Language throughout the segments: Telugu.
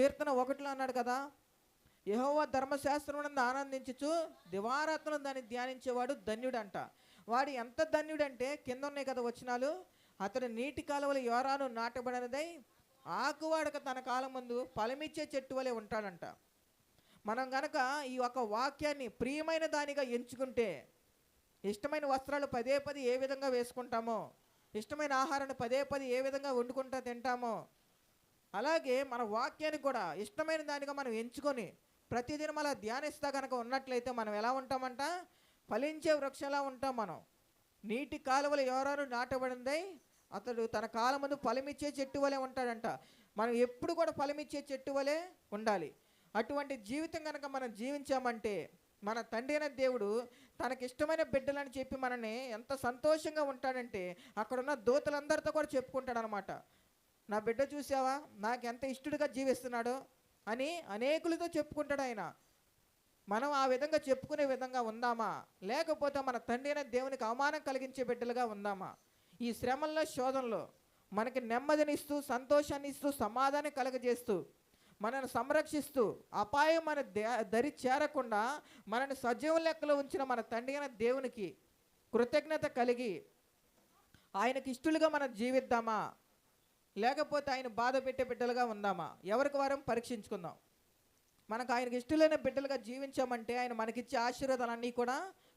కీర్తన 1లో అన్నాడు కదా, యెహోవా ధర్మశాస్త్రమునందు ఆనందించుచు దివారాత్రులు దాన్ని ధ్యానించేవాడు ధన్యుడంట. వాడు ఎంత ధన్యుడంటే, కింద ఉన్నాయి కదా వచనాలు, అతడు నీటి కాలువల యోరాను నాటబడినదై ఆకువాడక తన కాలం ముందు ఫలమిచ్చే చెట్టు వలె ఉంటాడంట. మనం గనక ఈ యొక్క వాక్యాన్ని ప్రియమైన దానిగా ఎంచుకుంటే, ఇష్టమైన వస్త్రాలు పదే పదే ఏ విధంగా వేసుకుంటామో, ఇష్టమైన ఆహారాన్ని పదే పదే ఏ విధంగా వండుకుంటా తింటామో, అలాగే మన వాక్యాన్ని కూడా ఇష్టమైన దానిగా మనం ఎంచుకొని ప్రతిదినం అలా ధ్యానిస్తా కనుక ఉన్నట్లయితే మనం ఎలా ఉంటామంట, ఫలించే వృక్షంలా ఉంటాం మనం. నీటి కాలువల యోరాను నాటబడిందై అతడు తన కాలం ముందు ఫలమిచ్చే చెట్టు వలె ఉంటాడంట. మనం ఎప్పుడు కూడా ఫలమిచ్చే చెట్టు వలె ఉండాలి. అటువంటి జీవితం కనుక మనం జీవించామంటే మన తండ్రి అయిన దేవుడు తనకిష్టమైన బిడ్డలని చెప్పి మనని ఎంత సంతోషంగా ఉంటాడంటే, అక్కడున్న దూతలందరితో కూడా చెప్పుకుంటాడు అనమాట. నా బిడ్డ చూసావా, నాకు ఎంత ఇష్టడుగా జీవిస్తున్నాడో అని అనేకులతో చెప్పుకుంటాడు ఆయన. మనం ఆ విధంగా చెప్పుకునే విధంగా ఉందామా, లేకపోతే మన తండ్రి అయిన దేవునికి అవమానం కలిగించే బిడ్డలుగా ఉందామా? ఈ శ్రమల్లో శోధనలో మనకి నెమ్మదినిస్తూ, సంతోషాన్ని ఇస్తూ, సమాధానం కలగజేస్తూ, మనల్ని సంరక్షిస్తూ, అపాయం మన దరి చేరకుండా మనని సజీవ లెక్కలో ఉంచిన మన తండ్రి అయిన దేవునికి కృతజ్ఞత కలిగి ఆయనకి ఇష్టలుగా మనం జీవిద్దామా, లేకపోతే ఆయన బాధ పెట్టే బిడ్డలుగా ఉందామా? ఎవరికి వారం పరీక్షించుకుందాం. మనకు ఆయనకి ఇష్టమైన బిడ్డలుగా జీవించామంటే ఆయన మనకిచ్చే ఆశీర్వాదాలన్నీ కూడా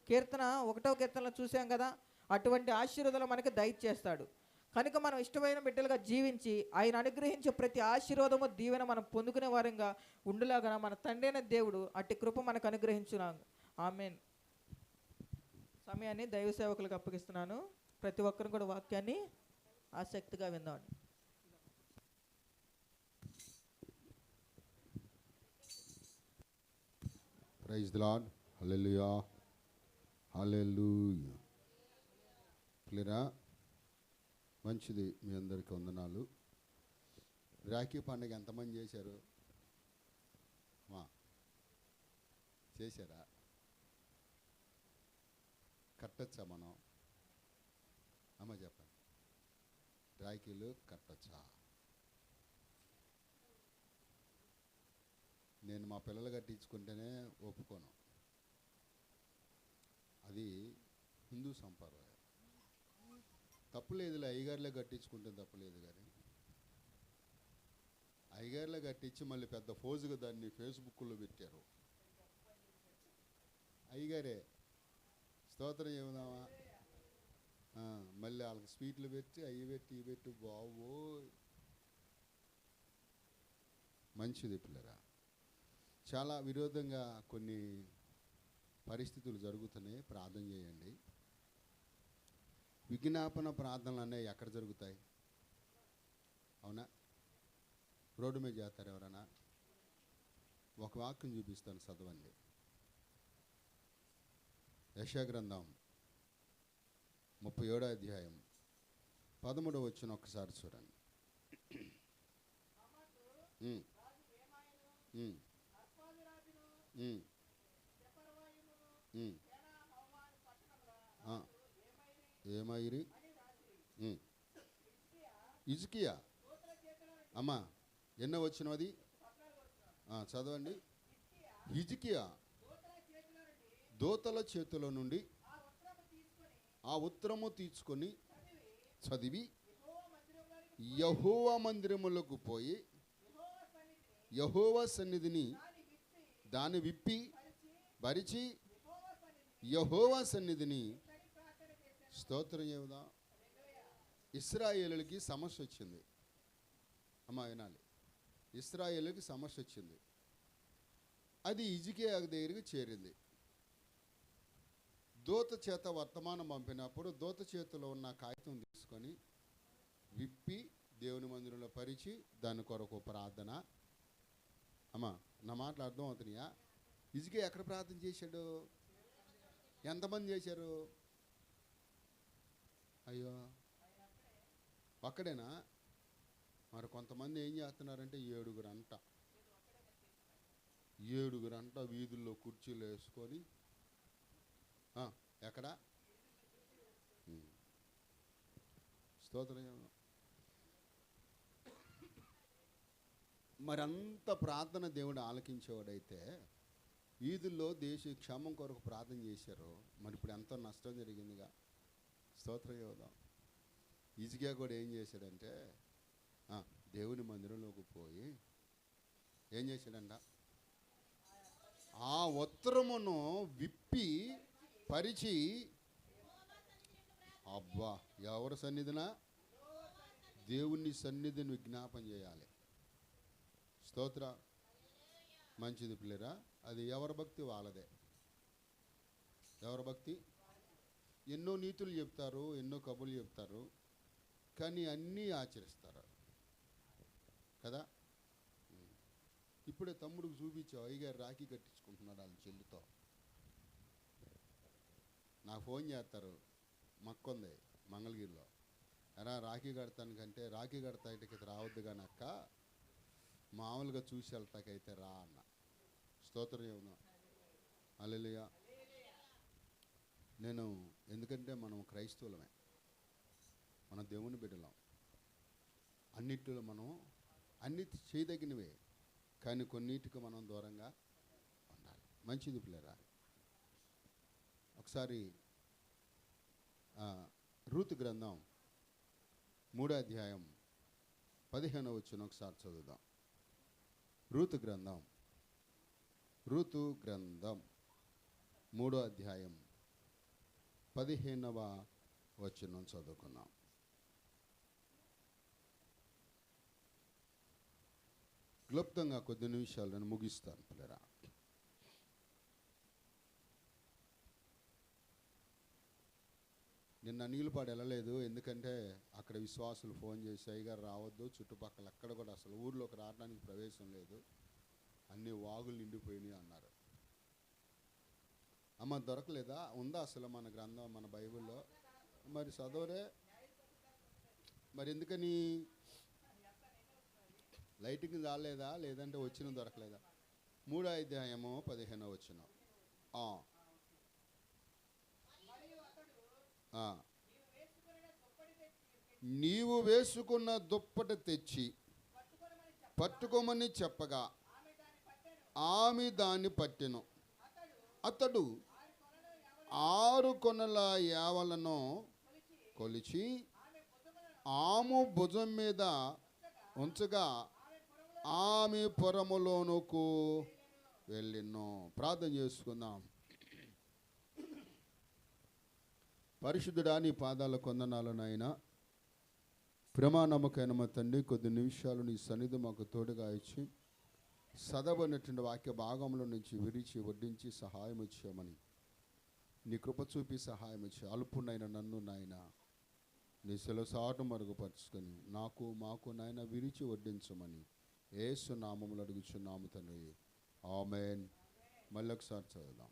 కీర్తన 1వ కీర్తనలో చూసాం కదా, అటువంటి ఆశీర్వాదాలు మనకి దయచేస్తాడు. కనుక మనం ఇష్టమైన బిడ్డలుగా జీవించి ఆయన అనుగ్రహించే ప్రతి ఆశీర్వాదము దీవెన మనం పొందుకునే వారంగా ఉండులాగా మన తండ్రి అయిన దేవుడు అట్టి కృప మనకు అనుగ్రహించున్నాను. ఆమేన్. సమయాన్ని దైవ సేవకులకు అప్పగిస్తున్నాను. ప్రతి ఒక్కరు కూడా వాక్యాన్ని ఆసక్తిగా విందామండి. Praise the lord. Hallelujah, hallelujah. క్లియరా? మంచిది. మీ అందరికీ వందనాలు. రాఖీ పండుగ ఎంతమంది చేశారు? చేశారా? కట్టచ్చా మనం? అమ్మ చెప్పండి, రాఖీలు కట్టచ్చా? నేను మా పిల్లలు కట్టించుకుంటేనే ఒప్పుకోను. అది హిందూ సంప్రదాయం. తప్పులేదులే, అయ్యగారులే కట్టించుకుంటే తప్పులేదు. కానీ అయ్యగారులే కట్టించి మళ్ళీ పెద్ద ఫోజుగా దాన్ని ఫేస్బుక్లో పెట్టారు. అయ్యగారే స్తోత్రం చెబుదామా, మళ్ళీ వాళ్ళకి స్వీట్లు పెట్టి అవి పెట్టి ఇవి పెట్టి, బావో మంచిది పిల్లరా. చాలా విరోధంగా కొన్ని పరిస్థితులు జరుగుతున్నాయి. ప్రార్థన చేయండి. విజ్ఞాపన ప్రార్థనలు అనేవి ఎక్కడ జరుగుతాయి? అవునా? రోడ్డు మీద చేస్తారు ఎవరైనా? ఒక వాక్యం చూపిస్తాను, చదవండి. యెషయా గ్రంథం 37వ అధ్యాయం 13వ వచనం ఒకసారి చూడండి. ఏమైరి? హిజ్కియా. అమ్మా ఎన్నో వచ్చిన అది చదవండి. హిజ్కియా దూతల చేతిలో నుండి ఆ ఉత్తరము తీసుకొని చదివి యెహోవా మందిరములకు పోయి యెహోవా సన్నిధిని దాన్ని విప్పి పరిచి యెహోవా సన్నిధిని స్తోత్రం చెబుదాం. ఇశ్రాయేలుకి సమస్య వచ్చింది. అమ్మా వినాలి, ఇశ్రాయేలుకి సమస్య వచ్చింది. అది హిజ్కియా దగ్గరికి చేరింది. దూత చేత వర్తమానం పంపినప్పుడు దూత చేతిలో ఉన్న కాగితం తీసుకొని విప్పి దేవుని మందిరంలో పరిచి దాని కొరకు ప్రార్థన. అమ్మా నా మాటలు అర్థం అవుతున్నాయా? హిజ్కియా ఎక్కడ ప్రార్థన చేశాడు? ఎంతమంది చేశారు? అయ్యో ఒక్కడేనా? మరి కొంతమంది ఏం చేస్తున్నారంటే 7 అంట వీధుల్లో కుర్చీలు వేసుకొని ఎక్కడ స్తోత్రం. మరి అంత ప్రార్థన దేవుడు ఆలకించేవాడైతే ఈదుల్లో దేశ క్షేమం కొరకు ప్రార్థన చేశారు, మరి ఇప్పుడు ఎంతో నష్టం జరిగిందిగా. స్తోత్రం చెబుదాం. హిజ్కియా కూడా ఏం చేశాడంటే దేవుని మందిరంలోకి పోయి ఏం చేశాడంట, ఆ ఉత్తరమును విప్పి పరిచి, అబ్బా ఎవరి సన్నిధిన, దేవుని సన్నిధిని విజ్ఞాపన చేయాలి. స్తోత్ర. మంచిది పిల్లరా. అది ఎవరి భక్తి వాళ్ళదే. ఎవరి భక్తి. ఎన్నో నీతులు చెప్తారు, ఎన్నో కబుర్లు చెప్తారు, కానీ అన్నీ ఆచరిస్తారు కదా. ఇప్పుడే తమ్ముడికి చూపించావు, అయ్యగారు రాఖీ కట్టించుకుంటున్నాడు వాళ్ళ చెల్లితో. నాకు ఫోన్ చేస్తారు, మక్కొంది మంగళగిరిలో, ఎరా రాఖీ కడతానికంటే, రాఖీ కడతాయికి రావద్దు కానీ అక్క, మామూలుగా చూసి వెళ్తాకైతే రా అన్న. స్తోత్రం ఏమన్నా. హల్లెలూయా. నేను ఎందుకంటే మనం క్రైస్తవులమే, మన దేవుని బిడ్డలం, అన్నిటిలో మనం అన్ని చేయదగినవే, కానీ కొన్నిటికి మనం దూరంగా ఉండాలి. మంచిది పిల్లరా. ఒకసారి రూతు గ్రంథం 3వ అధ్యాయం 15వ వచనం ఒకసారి చదువుదాం. రూతు గ్రంథం 3వ అధ్యాయం 15వ వచనం చదువుకున్నాం. క్లుప్తంగా కొద్ది నిమిషాలు నేను ముగిస్తాను పిల్లరా. నిన్న నీళ్ళపాడు వెళ్ళలేదు, ఎందుకంటే అక్కడ విశ్వాసులు ఫోన్ చేసి అయ్యగారు రావద్దు, చుట్టుపక్కల ఎక్కడ కూడా అసలు ఊర్లోకి రావడానికి ప్రవేశం లేదు, అన్ని వాగులు నిండిపోయినాయి అన్నారు. అమ్మ దొరకలేదా? ఉందా అసలు మన గ్రంథం, మన బైబిల్లో? మరి చదవరే, మరి ఎందుకని లైటింగ్ రాలేదా, లేదంటే వచ్చిన దొరకలేదా? 3వ అధ్యాయము 15వ వచనం. నీవు వేసుకున్న దుప్పటి తెచ్చి పట్టుకోమని చెప్పగా ఆమె దాన్ని పట్టెను. అతడు 6 కొనల యావలను కొలిచి ఆమె భుజం మీద ఉంచగా ఆమె పురములోనుకు వెళ్ళిను. ప్రార్థన చేసుకుందాం. పరిశుద్ధుడా, నీ పాదాల కొందనాలు నాయనా. ప్రేమ నమ్మకైన మా తండ్రి, కొద్ది నిమిషాలు నీ సన్నిధి మాకు తోడుగా ఇచ్చి చదవనటువంటి వాక్య భాగంలో నుంచి విరిచి వడ్డించి సహాయం ఇచ్చామని, నీ కృప చూపి సహాయం ఇచ్చి అల్పునైన నన్ను నాయన నీ సెలసాటు మరుగుపరుచుకొని మాకు నాయన విరిచి వడ్డించమని యేసు నామములో అడుగుచున్నాము తండ్రి. ఆమేన్. మళ్ళీ ఒకసారి చదువుదాం.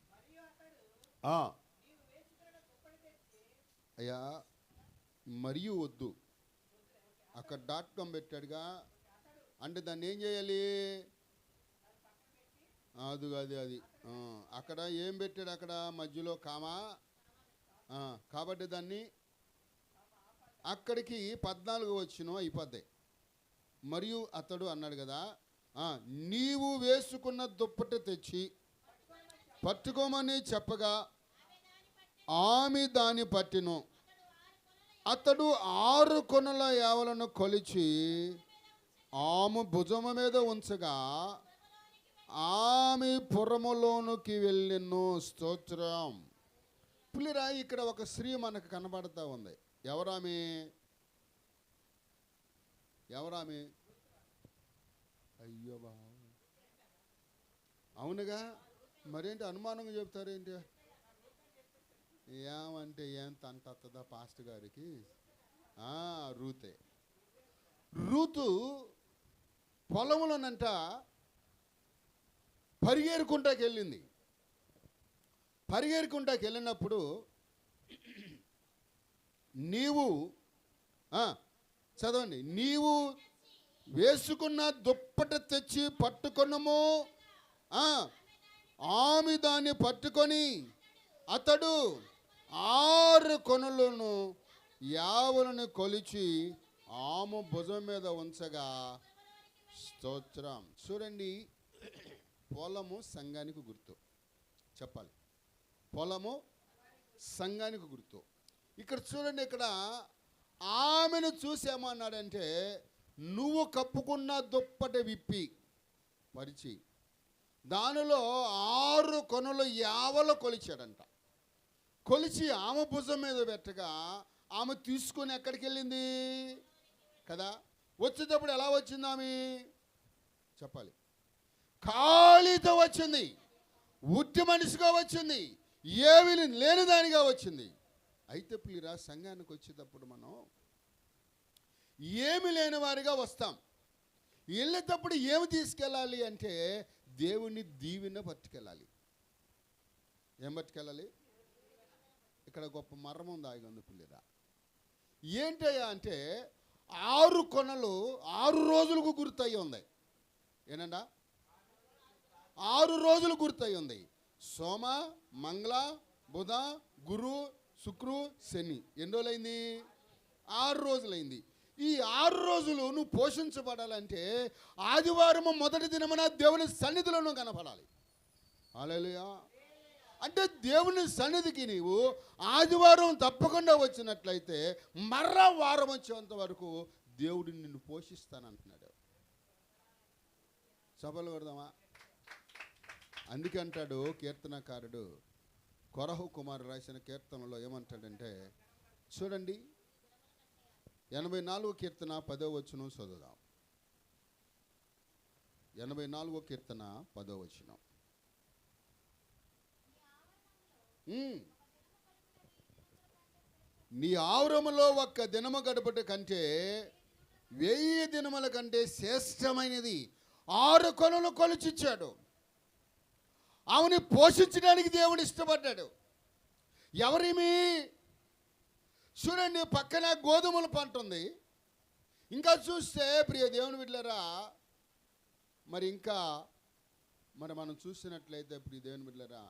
అయ్యా మరియు వద్దు, అక్కడ .com పెట్టాడుగా, అంటే దాన్ని ఏం చేయాలి? అది అక్కడ ఏం పెట్టాడు? అక్కడ మధ్యలో కామా, కాబట్టి దాన్ని అక్కడికి 14వ వచనం అయిపోద్ది. మరియు అతడు అన్నాడు కదా, నీవు వేసుకున్న దుప్పటి తెచ్చి పట్టుకోమని చెప్పగా ఆమె దాన్ని పట్టెను. అతడు 6 కొనల యావలను కొలిచి ఆమె భుజము మీద ఉంచగా ఆమె పురములోనికి వెళ్ళెను. స్తోత్రం. పులిరా, ఇక్కడ ఒక స్త్రీ మనకు కనబడతా ఉంది. ఎవరామె? అయ్యో బాబు, అవునుగా. మరేంటి అనుమానంగా చెప్తారేంటి? ఏమంటే ఎంత అంటదా పాస్టర్ గారికి? రూతే. రూతు పొలంలోనంట పరిగేరుకుంటాకి వెళ్ళింది. పరిగేరుకుంటాకి వెళ్ళినప్పుడు చదవండి, నీవు వేసుకున్న దుప్పటి తెచ్చి పట్టుకొనము. ఆమె దాన్ని పట్టుకొని అతడు 6 కొనలను యావలను కొలిచి ఆమె భుజం మీద ఉంచగా స్తోత్రం. చూడండి, పొలము సంఘానికి గుర్తు. చెప్పాలి, పొలము సంఘానికి గుర్తు. ఇక్కడ చూడండి, ఇక్కడ ఆమెను చూసేమన్నాడంటే, నువ్వు కప్పుకున్న దుప్పటి విప్పి పరిచి దానిలో 6 కొనలు యావలు కొలిచాడంట. కొలిచి ఆమె భుజం మీద పెట్టగా ఆమె తీసుకొని ఎక్కడికి వెళ్ళింది కదా. వచ్చేటప్పుడు ఎలా వచ్చింది ఆమె? చెప్పాలి, ఖాళీతో వచ్చింది, ఉట్టి మనిషిగా వచ్చింది, ఏమీ లేని దానిగా వచ్చింది. అయితే ప్రియురా, సంఘానికి వచ్చేటప్పుడు మనం ఏమి లేని వారిగా వస్తాం. వెళ్ళేటప్పుడు ఏమి తీసుకెళ్ళాలి అంటే దేవుని దీవెన పట్టుకెళ్ళాలి. ఏం పట్టుకెళ్ళాలి? ఇక్కడ గొప్ప మర్మం దాగి ఉంది పిల్లరా. ఏంటయ్యా అంటే 6 కొనలు 6 రోజులకు గుర్తయి ఉంది. ఏనండా? 6 రోజులు గుర్తయి ఉంది. సోమ, మంగళ, బుధ, గురు, శుక్రు, శని. ఎన్ని రోజులైంది? 6 రోజులైంది. ఈ 6 రోజులు నువ్వు పోషించబడాలంటే ఆదివారం మొదటి దినమున దేవుని సన్నిధిలో నువ్వు కనపడాలి. హల్లెలూయా. అంటే దేవుని సన్నిధికి నీవు ఆదివారం తప్పకుండా వచ్చినట్లయితే మర్ర వారం వచ్చేంత వరకు దేవుడు నిన్ను పోషిస్తానంటున్నాడు. సభలు కొడదామా? అందుకే అంటాడు కీర్తనకారుడు, కొరహు కుమారు రాసిన కీర్తనలో ఏమంటాడంటే, చూడండి 84 కీర్తన 10వ వచనం చదువుదాం. 84 కీర్తన 10వ వచనం. నీ ఆవరములో ఒక్క దినము గడపట కంటే 1000 దినముల కంటే శ్రేష్టమైనది. 6 కొనలు కొలిచిచ్చాడు. ఆమెని పోషించడానికి దేవుడు ఇష్టపడ్డాడు. ఎవరిమి? చూడండి, పక్కన గోధుమల పంట ఉంది. ఇంకా చూస్తే ప్రియ దేవుని బిడ్డలారా, మరి మనం చూసినట్లయితే ప్రియ దేవుని బిడ్డలారా,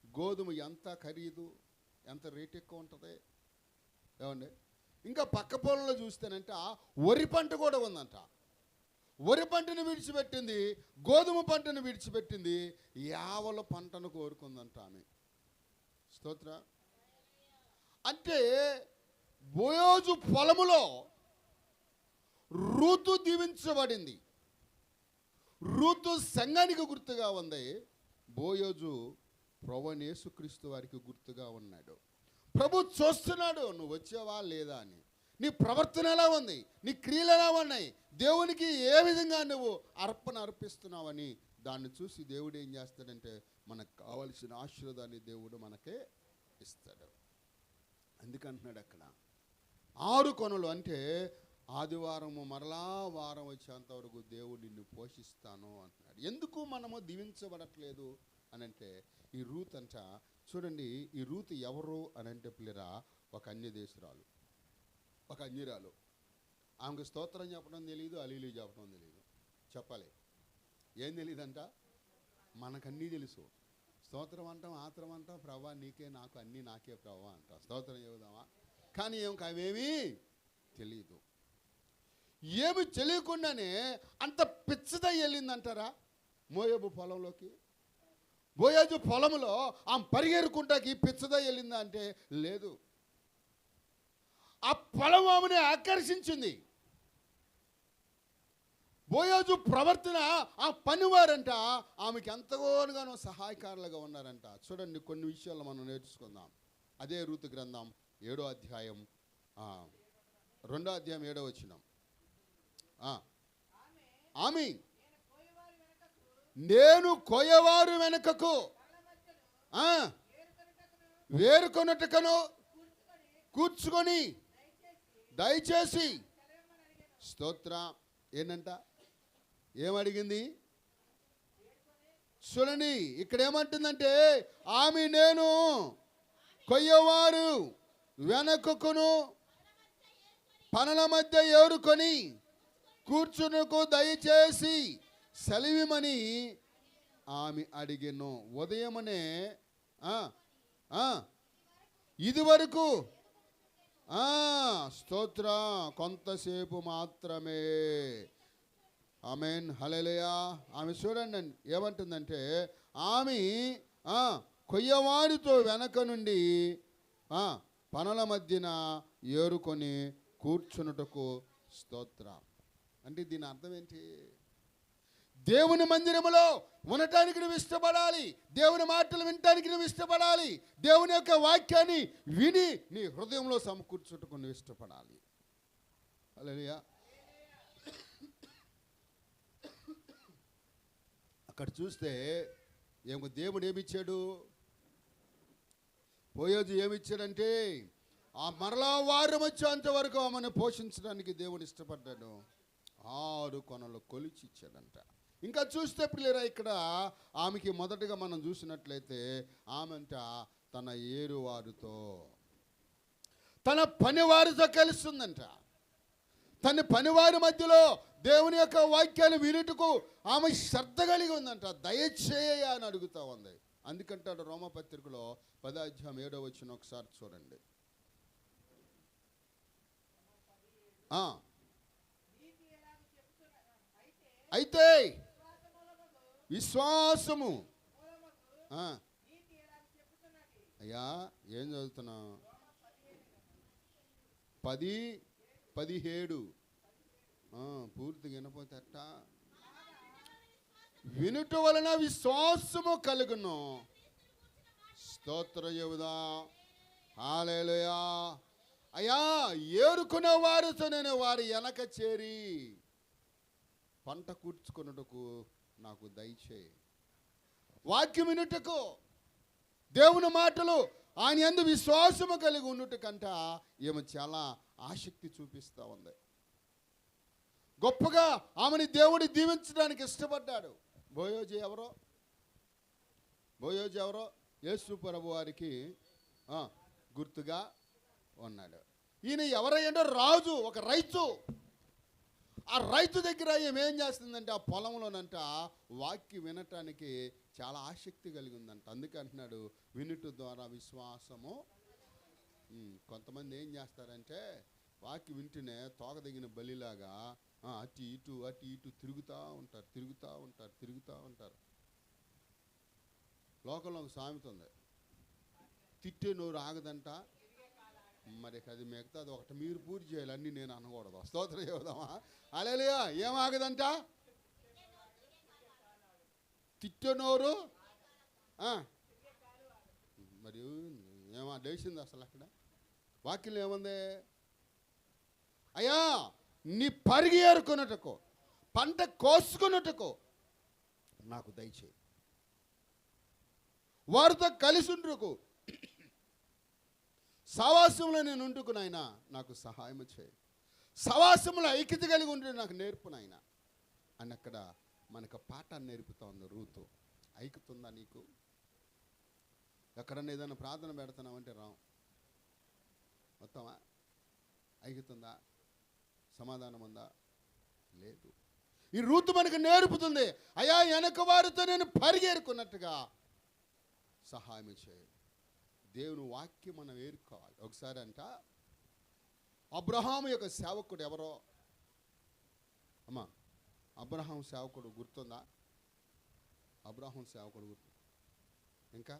గోధుమ ఎంత ఖరీదు, ఎంత రేట్ ఎక్కువ ఉంటుంది ఏమండి. ఇంకా పక్క పొలంలో చూస్తేనంట వరి పంట కూడా ఉందంట. వరి పంటను విడిచిపెట్టింది, గోధుమ పంటను విడిచిపెట్టింది, యావల పంటను కోరుకుందంట ఆమె. స్తోత్ర. అంటే బోయోజు పొలములో రూతు దీవించబడింది. రూతు సంఘానికి గుర్తుగా ఉంది. బోయోజు ప్రభువైన యేసుక్రీస్తు వారికి గుర్తుగా ఉన్నాడు. ప్రభు చూస్తున్నాడు నువ్వు వచ్చావా లేదా అని. నీ ప్రవర్తన ఎలా ఉంది, నీ క్రియలు ఎలా ఉన్నాయి, దేవునికి ఏ విధంగా నువ్వు అర్పణ అర్పిస్తున్నావని దాన్ని చూసి దేవుడు ఏం చేస్తాడంటే మనకు కావలసిన ఆశీర్వాదాన్ని దేవుడు మనకే ఇస్తాడు. అందుకంటున్నాడు అక్కడ 6 కొనలు అంటే ఆదివారము మరలా వారం వచ్చేంత వరకు దేవుడు నిన్ను పోషిస్తాను అంటున్నాడు. ఎందుకు మనము దీవించబడట్లేదు అని అంటే, ఈ రూత్ అంట చూడండి, ఈ రూత్ ఎవరు అని అంటే పిల్లరా, ఒక అన్యదేశురాలు, ఒక అన్యురాలు. ఆమెకు స్తోత్రం చెప్పడం తెలియదు, అలీలు చెప్పడం తెలియదు. చెప్పాలి, ఏం తెలియదంట? మనకన్నీ తెలుసు. స్తోత్రం అంటాం, ఆత్రం అంటాం, ప్రభా నీకే నాకు అన్నీ నాకే ప్రభా అంట. స్తోత్రం చెబుదామా? కానీ అవేమీ తెలియదు. ఏమి తెలియకుండానే అంత పిచ్చదై వెళ్ళిందంటారా మోయాబు పొలంలోకి. బోయాజు పొలంలో ఆమె పరిగెరుకుంటాకి పిచ్చదై వెళ్ళిందా అంటే లేదు. ఆ పొలం ఆమెని ఆకర్షించింది. బోయాజు ప్రవర్తన, ఆ పనివారంట ఆమెకి ఎంతగానో సహాయకారులుగా ఉన్నారంట. చూడండి, కొన్ని విషయాలు మనం నేర్చుకుందాం. అదే రూతు గ్రంథం 7వ అధ్యాయం 2వ అధ్యాయం 7వ వచనం. ఆమె నేను కోయవారు వెనకకు వేరుకొనుటకను కూర్చుకొని దయచేసి స్తోత్ర. ఏంటంట? ఏమడిగింది? చూడండి, ఇక్కడ ఏమంటుందంటే ఆమె నేను కొయ్యవారు వెనకకును పనుల మధ్య ఏరుకొని కూర్చునకు దయచేసి సెలవిమని ఆమె అడిగెను. ఉదయమనే ఇది వరకు స్తోత్ర కొంతసేపు మాత్రమే. ఆమెన్, హల్లెలూయా. ఆమె చూడండి ఏమంటుందంటే, ఆమె కొయ్యవారితో వెనక నుండి పనుల మధ్యన ఏరుకొని కూర్చున్నటకు స్తోత్రం. అంటే దీని అర్థం ఏంటి? దేవుని మందిరములో ఉండటానికి నువ్వు ఇష్టపడాలి, దేవుని మాటలు వినటానికి నువ్వు ఇష్టపడాలి, దేవుని యొక్క వాక్యాన్ని విని నీ హృదయంలో సమకూర్చుటకు నువ్వు ఇష్టపడాలి. హల్లెలూయా. అక్కడ చూస్తే దేవుడు ఏమిచ్చాడు? బోయజు ఏమిచ్చాడంటే, ఆ మరలా వారం వచ్చేంత వరకు ఆమెను పోషించడానికి దేవుడు ఇష్టపడ్డాడు. 6 కొనలు కొలిచి ఇచ్చాడంట. ఇంకా చూస్తే పిల్లరా, ఇక్కడ ఆమెకి మొదటగా మనం చూసినట్లయితే ఆమెంట తన ఏరువారితో, తన పనివారితో కలుస్తుందంట. తన పనివారి మధ్యలో దేవుని యొక్క వాక్యాలు వినుటకు ఆమె శ్రద్ధ కలిగి ఉందంట. దయచేయ అని అడుగుతా ఉంది. అందుకంటాడు రోమపత్రికలో 10:7 ఒకసారి చూడండి. అయితే విశ్వాసము, అయ్యా ఏం చదువుతున్నావు? 10:17 పూర్తిగా వినపోతే అట్ట. వినుట వలన విశ్వాసము కలుగును. స్తోత్ర చెబుదా. హల్లెలూయా. అయ్యా ఏరుకునే వారితో నేను వారి వెనక చేరి పంట కూర్చుకున్నటకు నాకు దయచేయి. వాక్యం వినుటకు, దేవుని మాటలు ఆయన యందు విశ్వాసము కలిగి ఉండుటకంట ఈమె చాలా ఆసక్తి చూపిస్తూ ఉంది. గొప్పగా ఆమెని దేవుడు దీవించడానికి ఇష్టపడ్డాడు. బోయోజు ఎవరో యేసు ప్రభు వారికి గుర్తుగా ఉన్నాడు. ఈయన ఎవరైనా రాజు, ఒక రైతు. ఆ రైతు దగ్గర ఏమేం చేస్తుందంటే, ఆ పొలంలోనంట వాక్యం వినటానికి చాలా ఆసక్తి కలిగి ఉందంట. అందుకే అంటున్నాడు, వినుట ద్వారా విశ్వాసము. కొంతమంది ఏం చేస్తారంటే, వాక్యం వింటూనే తోక దిగిన బలిలాగా అటు ఇటు తిరుగుతూ ఉంటారు. లోకంలో ఒక సామెత ఉంది, తిట్టే నోరు ఆగదంట. మరి అది మిగతా అది ఒకటి మీరు పూర్తి చేయాలి, అన్నీ నేను అనకూడదు. స్తోత్రం చెబుదామా? హల్లెలూయా. ఏం ఆగదంట? తిట్టే నోరు. మరి ఏమా లేచింది అసలు అక్కడ? వాక్యం ఏముంది? అయ్యా నీ పరిగి ఏరుకున్నట్టుకో, పంట కోసుకున్నట్టుకో నాకు దయచేయి. వారితో కలిసి ఉండుకు, సవాసంలో నేను ఉంటుకు నాయనా నాకు సహాయం చేయి. సవాసంలో ఐక్యత కలిగి ఉంటే నాకు నేర్పు నాయనా అని అక్కడ మనకు పాఠాన్ని నేర్పుతా ఉంది రూతు. ఐక్యత ఉందా నీకు? ఎక్కడన్నా ఏదైనా ప్రార్థన పెడుతున్నామంటే రాం మొత్తమా? ఐక్యత ఉందా? సమాధానం ఉందా? లేదు. ఈ రూతు మనకు నేర్పుతుంది, అయ్యా వెనక వారితో నేను పరిగెరుకున్నట్టుగా సహాయం చేయి. దేవుని వాక్యం మనం ఏరుకోవాలి. ఒకసారి అంట అబ్రహాము యొక్క సేవకుడు ఎవరో అమ్మా, అబ్రహాం సేవకుడు గుర్తుందా? అబ్రహాం సేవకుడు గుర్తు. ఇంకా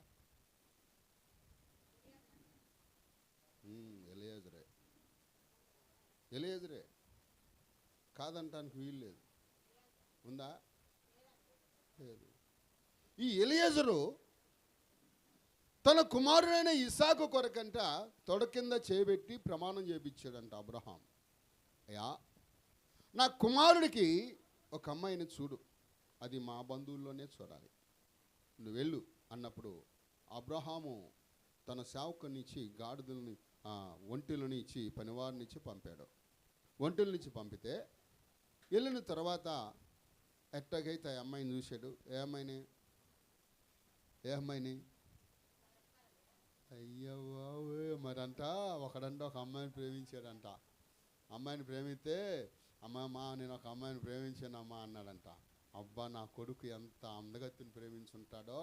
ఎలియేజరే కాదంటానికి వీలు లేదు. ఉందా? లేదు. ఈ ఎలియేజరు తన కుమారుడైన ఇసాకు కొరకంట తొడ కింద చేయబెట్టి ప్రమాణం చేయించాడంట అబ్రహాం. అయ్యా నా కుమారుడికి ఒక అమ్మాయిని చూడు, అది మా బంధువుల్లోనే చూడాలి, నువ్వు వెళ్ళు అన్నప్పుడు అబ్రహాము తన సేవకునిచ్చి గాడిదలని ఒంటెలని ఇచ్చి పనివారిని ఇచ్చి పంపాడు. ఒంటెల నుంచి పంపితే వెళ్ళిన తర్వాత ఎట్టగైతే ఆ అమ్మాయిని చూశాడు. ఏ అమ్మాయిని అయ్యో మరంట ఒకడంట ఒక అమ్మాయిని ప్రేమించాడంట. అమ్మాయిని ప్రేమిస్తే అమ్మా నేను ఒక అమ్మాయిని ప్రేమించానమ్మా అన్నాడంట. అబ్బా నా కొడుకు ఎంత అందగత్తిని ప్రేమించుంటాడో,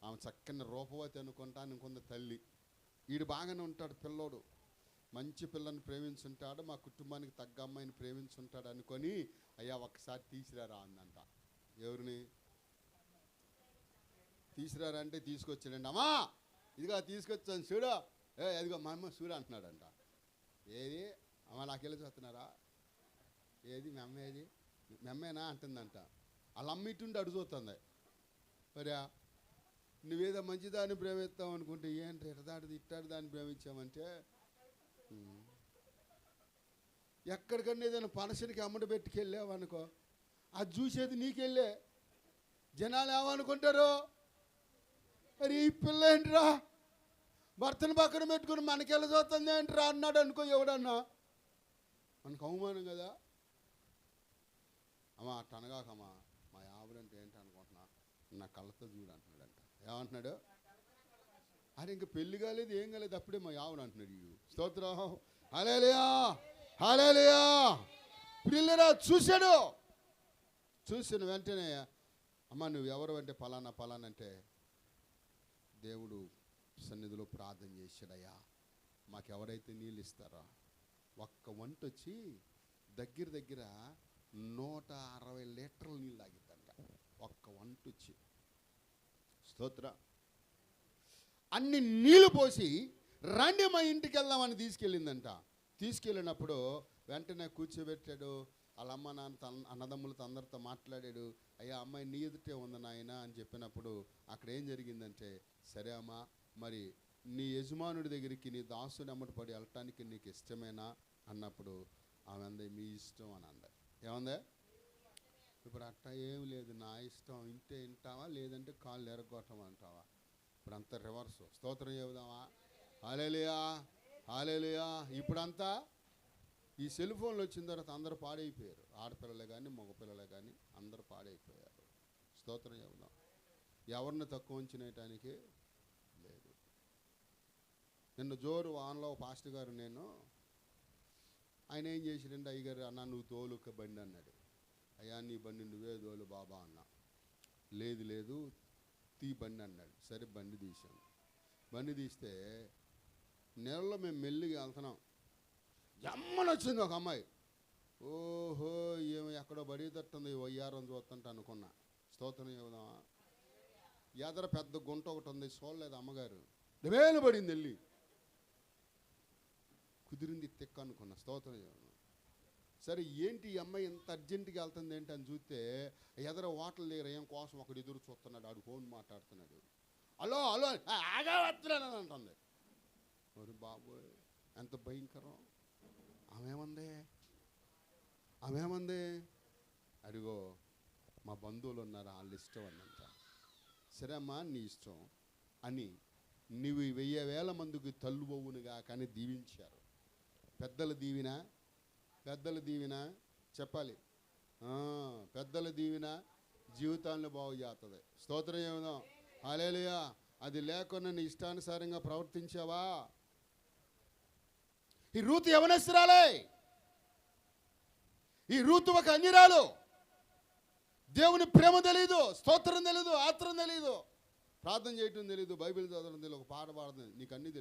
ఆమె చక్కని రూపవతి అనుకుంటా అనుకుంది తల్లి. వీడు బాగానే ఉంటాడు పిల్లోడు, మంచి పిల్లని ప్రేమించుంటాడు, మా కుటుంబానికి తగ్గ అమ్మాయిని ప్రేమించుంటాడు అనుకొని అయ్యా ఒక్కసారి తీసిరారా అందంట. ఎవరిని తీసిరారా అంటే తీసుకొచ్చాడండి. అమ్మా ఇదిగో తీసుకొచ్చాను చూడు, అదిగో మా అమ్మ చూడు అంటున్నాడంట. ఏది అమ్మ నాకెళ్ళి చూస్తున్నారా, ఏది మీ అమ్మ, ఏది మీ అమ్మేనా అంటుందంట. వాళ్ళ అమ్మ ఇటుండి అడుగుతుంది. మరి నువ్వేదో మంచిదాన్ని ప్రేమిస్తావు అనుకుంటే ఏంటి ఇట్టదాడిది ఇట్టాడు దాన్ని ప్రేమించామంటే, ఎక్కడికన్నా ఏదైనా ఫంక్షన్కి అమ్మడి పెట్టుకెళ్ళావు అనుకో, అది చూసేది నీకెళ్ళే. జనాలు ఏమనుకుంటారు, మరి ఈ పిల్ల ఏంట్రా భర్తను పక్కన పెట్టుకుని మనకెళ్ళ చూస్తుంది ఏంట్రా అన్నాడు అనుకో ఎవడన్నా, మనకు అవమానం కదా. అమ్మా అట్ట అనగాకమ్మా, మా ఆవిడంటే ఏంటి అనుకుంటున్నా, నా కళ్ళతో చూడు అంటున్నాడంట. ఏమంటున్నాడు, అరే ఇంక పెళ్లి కాలేదు ఏం కాలేదు అప్పుడే మా ఆవిడ అంటున్నాడు. వీడు స్తోత్రం, హల్లెలూయా హల్లెలూయా. పిల్లరా చూశాను వెంటనే, అమ్మ నువ్వు ఎవరు అంటే పలానా అంటే, దేవుడు సన్నిధిలో ప్రార్థన చేశాడయ్యా, మాకెవరైతే నీళ్ళు ఇస్తారో. ఒక్క వంట వచ్చి దగ్గర 160 లీటర్ల నీళ్ళు తాగిద్దంట ఒక్క వంట వచ్చి. స్తోత్ర. అన్ని నీళ్ళు పోసి రండి మా ఇంటికి వెళ్దామని తీసుకెళ్ళిందంట. తీసుకెళ్ళినప్పుడు వెంటనే కూర్చోబెట్టాడు. వాళ్ళ అమ్మ నాన్న అన్నదమ్ములతో అందరితో మాట్లాడాడు. అయ్యా అమ్మాయి నీ ఎదుటే ఉంది నాయన అని చెప్పినప్పుడు అక్కడ ఏం జరిగిందంటే, సరే అమ్మా మరి నీ యజమానుడి దగ్గరికి నీ దాసుని అమ్మటి పడి వెళ్ళటానికి నీకు ఇష్టమేనా అన్నప్పుడు ఆమె అందే మీ ఇష్టం అని అందే. ఏమందే, ఇప్పుడు అట్టా ఏం లేదు నా ఇష్టం, ఇంటే వింటావా లేదంటే కాళ్ళు ఎరగొట్టం అంటావా. ఇప్పుడు అంతా రివర్స్. స్తోత్రం చెబుదామా, హల్లెలూయా హల్లెలూయా. ఇప్పుడంతా ఈ సెల్ ఫోన్లు వచ్చిన తర్వాత అందరూ పాడైపోయారు. ఆడపిల్లలే కానీ మగపిల్లలే కానీ అందరూ పాడైపోయారు. స్తోత్రం చెబుదాం. ఎవరిని తక్కువ ఉంచినేయటానికి లేదు. నిన్న జోరు వానలో పాస్టర్ గారు ఆయన ఏం చేసిరంటే, అయ్యగారు అన్న నువ్వు తోలుక బండి అన్నాడు. అయ్యా నీ బండి నువ్వే తోలు బాబా అన్నా. లేదు తీ బండి అన్నాడు. సరే బండి తీశాను. బండి తీస్తే నెలలో మేము మెల్లిగా వెళ్తున్నాం. జమ్మని వచ్చింది ఒక అమ్మాయి. ఓహో ఏమి ఎక్కడో బడి తట్టుంది వయ్యారం చూస్తుంటే అనుకున్నా. స్తోత్రం చెబుదామా. ఎదర పెద్ద గుంట ఒకటి ఉంది, చూడలేదు అమ్మగారు. వేలు పడింది వెళ్ళి, కుదిరింది తిక్క అనుకున్నా. స్తోత్రం చెబుదాం. సరే ఏంటి ఈ అమ్మాయి ఎంత అర్జెంటుగా వెళ్తుంది ఏంటి అని చూస్తే ఎదర హోటల్ దగ్గర ఏం కోసం ఒకడు ఎదురు చూస్తున్నాడు. ఆడు ఫోన్ మాట్లాడుతున్నాడు. హలో ఆగా వస్తున్నానని అంటుంది. మరి బాబోయ్ ఎంత భయంకరం. ఆమెమంది అడిగో మా బంధువులు ఉన్నారు వాళ్ళ ఇష్టం అన్నంత. సరే అమ్మా నీ ఇష్టం అని నువ్వు 1000 మందికి తల్లుబొవ్వునుగా కానీ దీవించారు. పెద్దల దీవిన చెప్పాలి. పెద్దల దీవిన జీవితాలను బాగు చేస్తుంది. స్తోత్రం చెబుదాం, హల్లెలూయా. అది లేకుండా నీ ఇష్టానుసారంగా ప్రవర్తించావా. ఈ రూతు యవనస్తురాలే, ఈ రూతు ఒక అన్యురాలు. దేవుని ప్రేమ తెలీదు, స్తోత్రం తెలీదు, ఆత్రం తెలీదు, ప్రార్థన చేయటం తెలీదు, బైబిల్ చదవడం తెలియదు, ఒక పాట పాడుతుంది. నీకు అన్నీ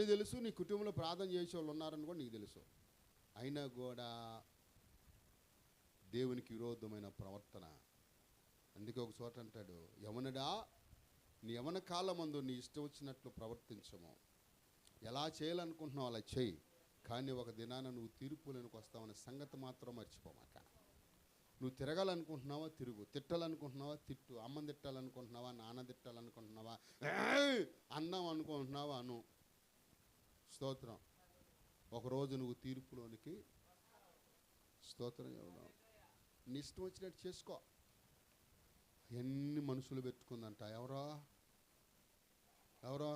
తెలుసు, నీ కుటుంబంలో ప్రార్థన చేసే వాళ్ళు ఉన్నారని కూడా నీకు తెలుసు. అయినా కూడా దేవునికి విరోధమైన ప్రవర్తన. అందుకే ఒక చోట అంటాడు, యవనుడా నీ యవన కాలమందు నీ ఇష్టం వచ్చినట్లు ప్రవర్తించము. ఎలా చేయాలనుకుంటున్నావు అలా చేయి, కానీ ఒక దినాన నువ్వు తీర్పులోనికి వస్తావనే సంగతి మాత్రం మర్చిపోమాక. నువ్వు తిరగాలనుకుంటున్నావా తిరుగు, తిట్టాలనుకుంటున్నావా తిట్టు, అమ్మని తిట్టాలనుకుంటున్నావా నాన్న తిట్టాలనుకుంటున్నావా అన్నం అనుకుంటున్నావా అను. స్తోత్రం. ఒకరోజు నువ్వు తీర్పులోనికి, స్తోత్రం చెబుదాం, నీ ఇష్టం వచ్చినట్టు చేసుకో. ఎన్ని మనుషులు పెట్టుకుందంట. ఎవరో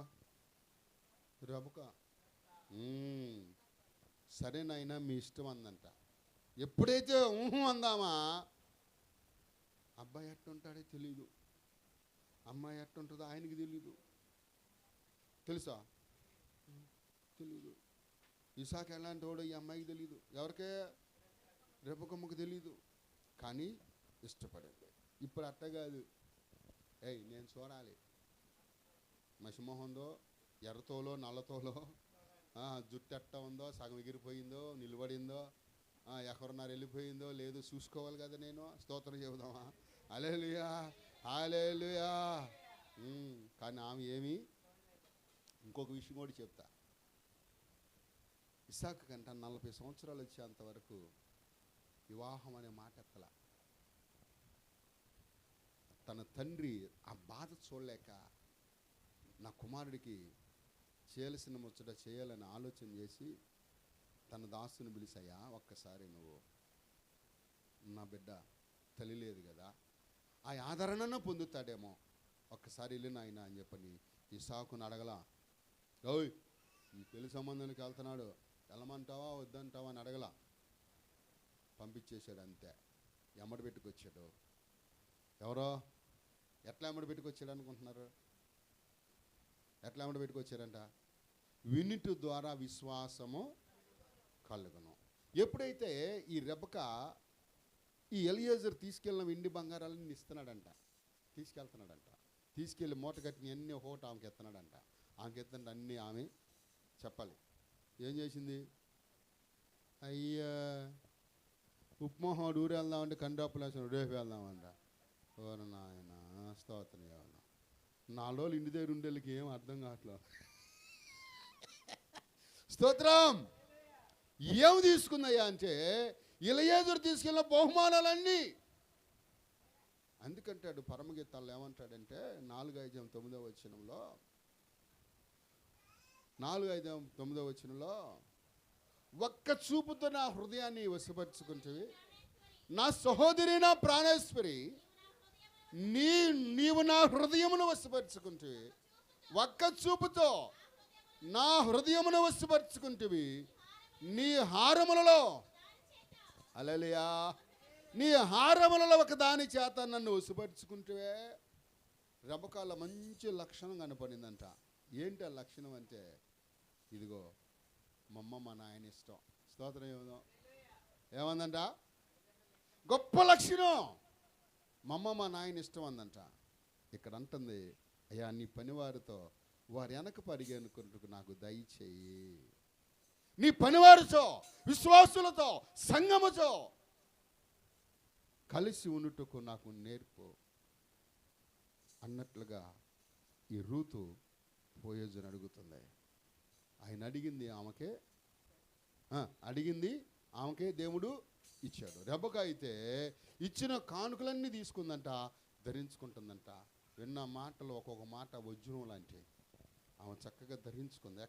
రెబక. సరేనైనా మీ ఇష్టం అందంట. ఎప్పుడైతే అందామా, అబ్బాయి ఎట్టుంటాడో తెలీదు, అమ్మాయి ఎట్టుంటుందో ఆయనకి తెలీదు. తెలుసా? తెలీదు. ఇసాక్ ఎలాంటి వాడు ఈ అమ్మాయికి తెలీదు. ఎవరికే? రెబకమ్మకు తెలీదు. కానీ ఇష్టపడింది. ఇప్పుడు అట్ట కాదు. నేను చూడాలి మసిమోహందో ఎర్రతోలో నల్లతోలో జుట్టు ఎట్ట ఉందో, సగం ఎగిరిపోయిందో, నిలబడిందో, ఎక్కడున్నారు వెళ్ళిపోయిందో లేదు చూసుకోవాలి కదా. నేను స్తోత్రం చెబుదామా? హల్లెలూయా, హల్లెలూయా. కానీ ఆమె ఏమి, ఇంకొక విషయం కూడా చెప్తా. ఇస్సాకు కంట 40 సంవత్సరాలు వచ్చేంతవరకు వివాహం అనే మాట ఎత్తల. తన తండ్రి ఆ బాధ చూడలేక నా కుమారుడికి చేయాల్సిన ముచ్చట చేయాలని ఆలోచన చేసి తన దాసుని పిలిచాయా, ఒక్కసారి నువ్వు నా బిడ్డ తల్లి లేదు కదా, ఆ ఆదరణను పొందుతాడేమో, ఒక్కసారి వెళ్ళిన ఆయన అని చెప్పని ఇస్సాకుని అడగలా. ఓయ్ ఈ పెళ్లి సంబంధానికి వెళ్తున్నాడు, వెళ్ళమంటావా వద్దంటావా అని అడగలా, పంపించేశాడు అంతే. ఎమ్మడి పెట్టుకొచ్చాడు. ఎవరో ఎట్లా ఎమ్మడి పెట్టుకొచ్చాడు అనుకుంటున్నారు? ఎట్లా ఎమ్మడి పెట్టుకొచ్చారంట? వినుట ద్వారా విశ్వాసము కలుగును. ఎప్పుడైతే ఈ రెబెక్క ఈ ఎలియేజర్ తీసుకెళ్ళిన వెండి బంగారాలన్నీ ఇస్తున్నాడంట, తీసుకెళ్తున్నాడంట, తీసుకెళ్ళి మూట కట్టిన అన్ని ఒకటి ఆమెకి ఎత్తున్నాడంట. ఆమెకి ఎత్తంటే అన్నీ ఆమె చెప్పాలి. ఏం చేసింది? అయ్యా ఉప్మోహం ఊరు వెళ్దామంటే కండ్రాపులేసిన రేపు వెళ్దామంట. ఓరు నాయన స్తోత్రం చేయాలి. 4 రోజులు ఇంటి దగ్గర ఉండేళ్ళకి ఏం అర్థం కావట్లేదు. స్తోత్రం. ఏమి తీసుకుందయ్యా అంటే ఎలియేజరు తీసుకెళ్ళిన బహుమానాలన్నీ. అందుకంటాడు పరమగీతాల్లో ఏమంటాడంటే 4:5-9 వచనంలో 4:5-9 వచనంలో, ఒక్క చూపుతో నా హృదయాన్ని వశపరుచుకుంటవి, నా సహోదరి నా ప్రాణేశ్వరి, నీవు నా హృదయమును వశపరుచుకుంటవి, ఒక్క చూపుతో నా హృదయమును వశపరుచుకుంటవి, నీ హారములలో హల్లెలూయా, నీ హారములలో ఒక దాని చేత నన్ను వశపరుచుకుంటవే. రెబెక్కలో మంచి లక్షణం కనపడిందంట. ఏంటి ఆ లక్షణం అంటే, ఇదిగో మా అమ్మ మా నాయన ఇష్టం. స్తోత్రం ఏమందంట? గొప్ప లక్షణం. మా అమ్మ మా నాయన ఇష్టం అందంట. ఇక్కడ అంటుంది, అయ్యా నీ పనివారితో వారి వెనక పరిగెనుకుంటూ నాకు దయచేయి, నీ పనివారితో విశ్వాసులతో సంఘముతో కలిసి ఉండుటకు నాకు నేర్పు అన్నట్లుగా ఈ రూతు బోయజుని అడుగుతుంది. ఆయన అడిగింది ఆమెకే దేవుడు ఇచ్చాడు. రెబెక్క అయితే ఇచ్చిన కానుకలన్నీ తీసుకుందంట, ధరించుకుంటుందంట. విన్న మాటలు ఒక్కొక్క మాట వజ్రం లాంటివి. ఆమె చక్కగా ధరించుకుంది.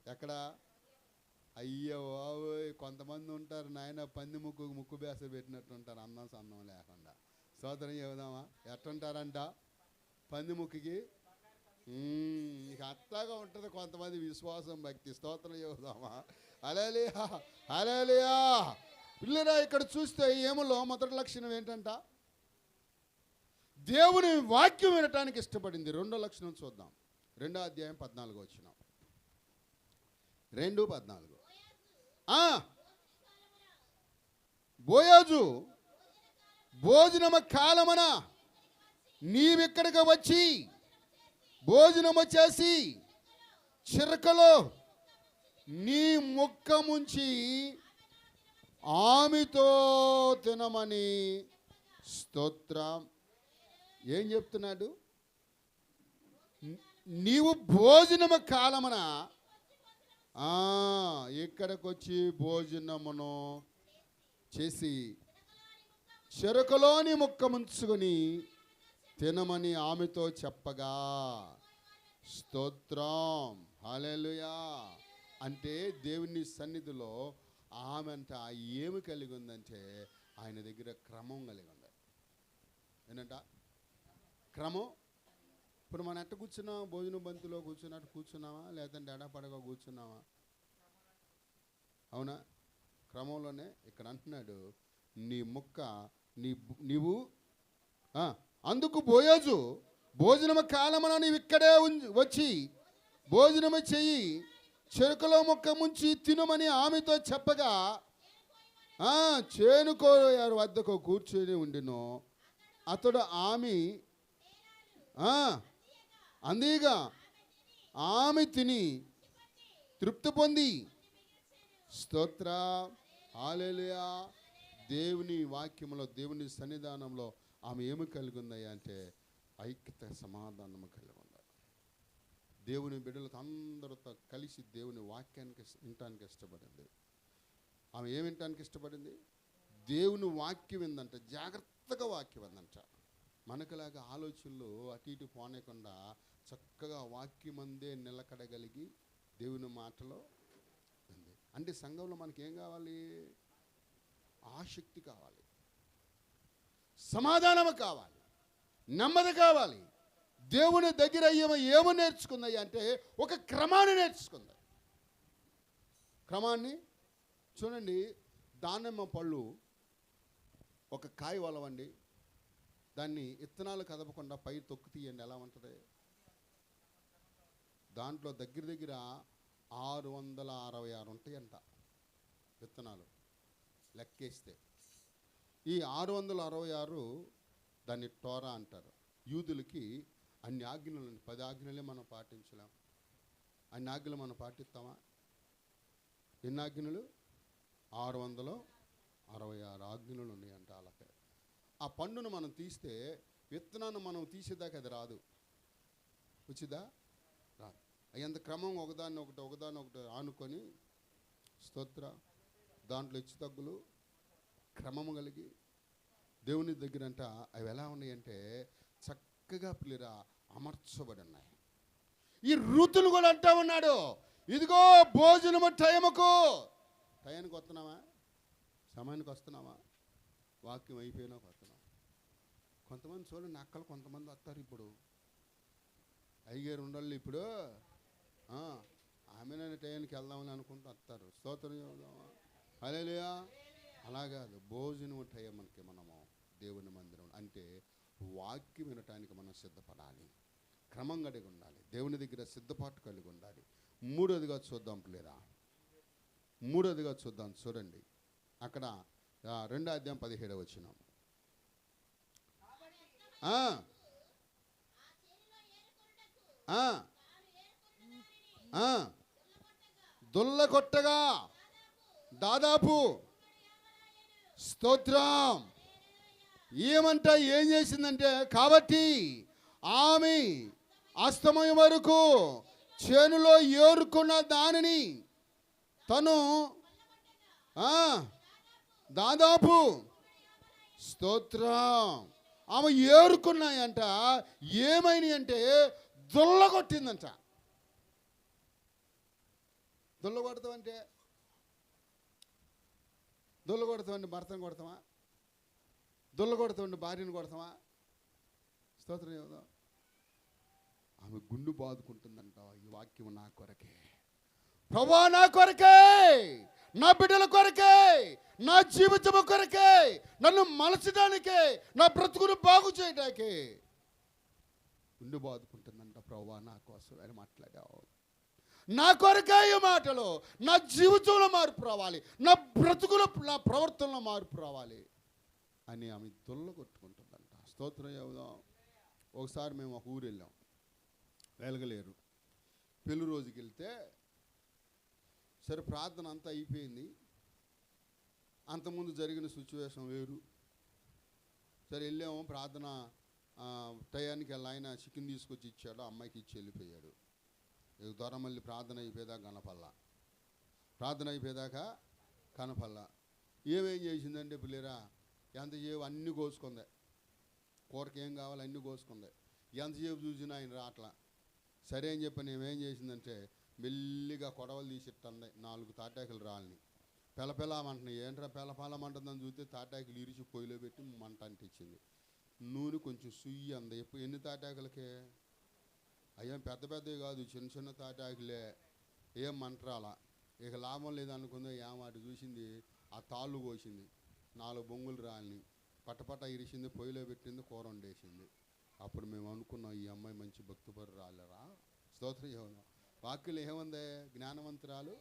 ఎక్కడ అయ్యో కొంతమంది ఉంటారు నాయన, పంది ముక్కు బేస పెట్టినట్టు ఉంటారు, అందం సందం లేకుండా. స్తోత్రం చెబుదామా? ఎట్టుంటారంట పంది ముక్కుకి? ఇక అట్లాగా ఉంటుంది కొంతమంది విశ్వాసం, భక్తి. స్తోత్రం చెబుదామా? హల్లెలూయా, హల్లెలూయా. పిల్లరా ఇక్కడ చూస్తే ఏమలో మొదటి లక్షణం ఏంటంట? దేవుని వాక్యం వినటానికి ఇష్టపడింది. 2వ లక్షణం చూద్దాం. 2వ అధ్యాయం 14 వచనం. 2:14. బోయజు భోజనమ కాలమున నీవిక్కడికి వచ్చి భోజనము చేసి చిరకలో నీ ముక్క ముంచి ఆమెతో తినమని. స్తోత్రం. ఏం చెప్తున్నాడు? నీవు భోజనము కాలమున ఇక్కడికి వచ్చి భోజనమును చేసి చెరకలోని ముక్క ముంచుకొని తినమని ఆమెతో చెప్పగా. స్తోత్రం, హల్లెలూయా. అంటే దేవుని సన్నిధిలో ఆమె అంట ఏమి కలిగి ఉందంటే ఆయన దగ్గర క్రమం కలిగి ఉంది. ఏంటంట క్రమం? ఇప్పుడు మనం ఎట్ట కూర్చున్నాం? భోజనం బంతిలో కూర్చున్నట్టు కూర్చున్నావా, లేదంటే ఎడపడగా కూర్చున్నావా? అవునా? క్రమంలోనే ఇక్కడ అంటున్నాడు, నీ ముక్క నీవు అందుకు బోయజు భోజనము కాలమున నీవు ఇక్కడే వచ్చి భోజనము చెయ్యి చెరుకులో ముక్క ముంచి తినమని ఆమెతో చెప్పగా చేనుకోయారు వద్దకు కూర్చొని ఉండినో అతడు ఆమె అందీగా ఆమె తృప్తి పొంది స్తోత్ర హల్లెలూయా. దేవుని వాక్యములో, దేవుని సన్నిధానంలో ఆమె ఏమి కలిగి ఉందయ్యా అంటే ఐక్యత, సమాధానము కలిగి ఉంది. దేవుని బిడ్డలతో అందరితో కలిసి దేవుని వాక్యానికి వినటానికి ఇష్టపడింది. ఆమె ఏమి వినటానికి ఇష్టపడింది? దేవుని వాక్యం ఏందంట, జాగ్రత్తగా వాక్యం ఏందంట. మనకులాగా ఆలోచనలు అటు ఇటు పోనేకుండా చక్కగా వాక్యమందే నిలకడగలిగి దేవుని మాటలో ఉంది. అంటే సంఘంలో మనకి ఏం కావాలి? ఆసక్తి కావాలి, సమాధానము కావాలి, నెమ్మది కావాలి. దేవుని దగ్గర ఏమో నేర్చుకుంది అంటే ఒక క్రమాన్ని నేర్చుకుంది. క్రమాన్ని చూడండి. దానిమ్మ పళ్ళు ఒక కాయ వలవండి, దాన్ని ఇత్తనాలు కదపకుండా పై తొక్కు తీయండి, ఎలా ఉంటుంది? దాంట్లో దగ్గర 666 ఉంటాయంట విత్తనాలు లెక్కేస్తే. ఈ 666 దాన్ని టోరా అంటారు. యూదులకి అన్ని ఆజ్ఞలు, 10 ఆజ్ఞలే మనం పాటించలేం. అన్ని ఆజ్ఞలు మనం పాటిస్తామా? ఎన్ని ఆజ్ఞలు? 666 ఆజ్ఞలు ఉన్నాయంట వాళ్ళకి. ఆ పండును మనం తీస్తే, విత్తనాన్ని మనం తీసేదాకా అది రాదు. వచ్చిదా? రాదు. అయ్యంత క్రమం ఒకదాన్ని ఒకటి ఆనుకొని స్తోత్ర దాంట్లో హెచ్చు తగ్గులు క్రమము కలిగి దేవుని దగ్గర అంట అవి ఎలా ఉన్నాయంటే చక్కగా పిల్లరా అమర్చబడి ఉన్నాయి. ఈ ఋతులు కూడా అంటా ఉన్నాడు, ఇదిగో భోజనము టయానికి వస్తున్నావా? సమయానికి వస్తున్నావా? వాక్యం అయిపోయినా వస్తున్నాం. కొంతమంది చూడండి, అక్కలు కొంతమంది వస్తారు. ఇప్పుడు అయ్యగారు ఉండాలి, ఇప్పుడు ఆమె టయానికి వెళ్దామని అనుకుంటూ వస్తారు. స్తోత్రం చేద్దామా? హల్లెలూయా. అలా కాదు, భోజనం టైం మనకి మనము దేవుని మందిరం అంటే వాక్యం వినటానికి మనం సిద్ధపడాలి, క్రమం కలిగి ఉండాలి, దేవుని దగ్గర సిద్ధపాటు కలిగి ఉండాలి. మూడోదిగా చూద్దాం పిల్లరా, మూడోదిగా చూద్దాం. చూడండి అక్కడ 2వ అధ్యాయం 17వ వచనం. దుల్లగొట్టగా దాదాపు స్తోత్రం ఏమంట ఏం చేసిందంటే, కాబట్టి ఆమె అస్తమయం వరకు చేనులో ఏరుకున్న దానిని తను దాదాపు స్తోత్రం ఆమె ఏరుకున్నాయంట. ఏమైనాయి అంటే దుల్లగొట్టిందంట. దుల్లగొడతామంటే భర్తను కొడతామా? దుల్లగొడతామంటే భార్యను కొడతామా? స్తోత్రం చెబుదాం. ఆమె గుండు బాదుకుంటుందంట, ఈ వాక్యం నా కొరకే ప్రభువా, నా కొరకే, నా బిడ్డల కొరకే, నా జీవితము కొరకే, నన్ను మలచడానికే, నా బ్రతుకును బాగు చేయడానికే గుండు బాదుకుంటుందంట. ప్రభువా నా కోసం అని మాట్లాడావు. నా కొరకే ఈ మాటలు, నా జీవితంలో మార్పు రావాలి, నా బ్రతుకులో, నా ప్రవర్తనలో మార్పు రావాలి అని ఆమె దుల్లగొట్టుకుంటుందంట. స్తోత్రం చెబుదాం. ఒకసారి మేము ఒక ఊరు వెళ్ళాం, వెలగలేరు. పెళ్లి రోజుకి వెళ్తే సరే ప్రార్థన అంతా అయిపోయింది. అంతకుముందు జరిగిన సిచ్యువేషన్ వేరు. సరే వెళ్ళాము, ప్రార్థన టయానికి వెళ్ళి ఆయన చికెన్ తీసుకొచ్చి ఇచ్చాడు, అమ్మాయికి ఇచ్చి వెళ్ళిపోయాడు. దొర మళ్ళీ ప్రార్థన అయిపోయేదాకా కనపల్లా. ఏమేం చేసిందంటే పిల్లరా, ఎంతసేపు అన్నీ కోసుకుంది, కూరకి ఏం కావాలి అన్నీ కోసుకుంది. ఎంతసేపు చూసినా ఆయన రాట్లా. సరే అని చెప్పి నేనేం చేసిందంటే మెల్లిగా కొడవలు తీసిట్టంది, 4 తాటాకులు రాళ్ళని పెలపెలామంటున్నాయి. ఏంట్రా పెలపాలమంటుందని చూస్తే తాటాకులు ఇరిచి పొయ్యిలో పెట్టి మంట అంటించింది. నూనె కొంచెం సుయ్యి అంది. ఎన్ని తాటాకులకే? అయ్యేం పెద్దవి కాదు, చిన్న తాటాకులే. ఏం మంటరాలా. ఇక లాభం లేదనుకుందో ఏమాట చూసింది, ఆ తాళ్ళు కోసింది, 4 బొంగులు రాళ్ళని పట్టపట్ట ఇరిచింది, పొయ్యిలో పెట్టింది, కూర వండేసింది. అప్పుడు మేము అనుకున్నాం, ఈ అమ్మాయి మంచి భక్తిపరు రాలేరా. స్తోత్రం ఏమన్నా వాక్యులు ఏముంది, జ్ఞానవంతురాలు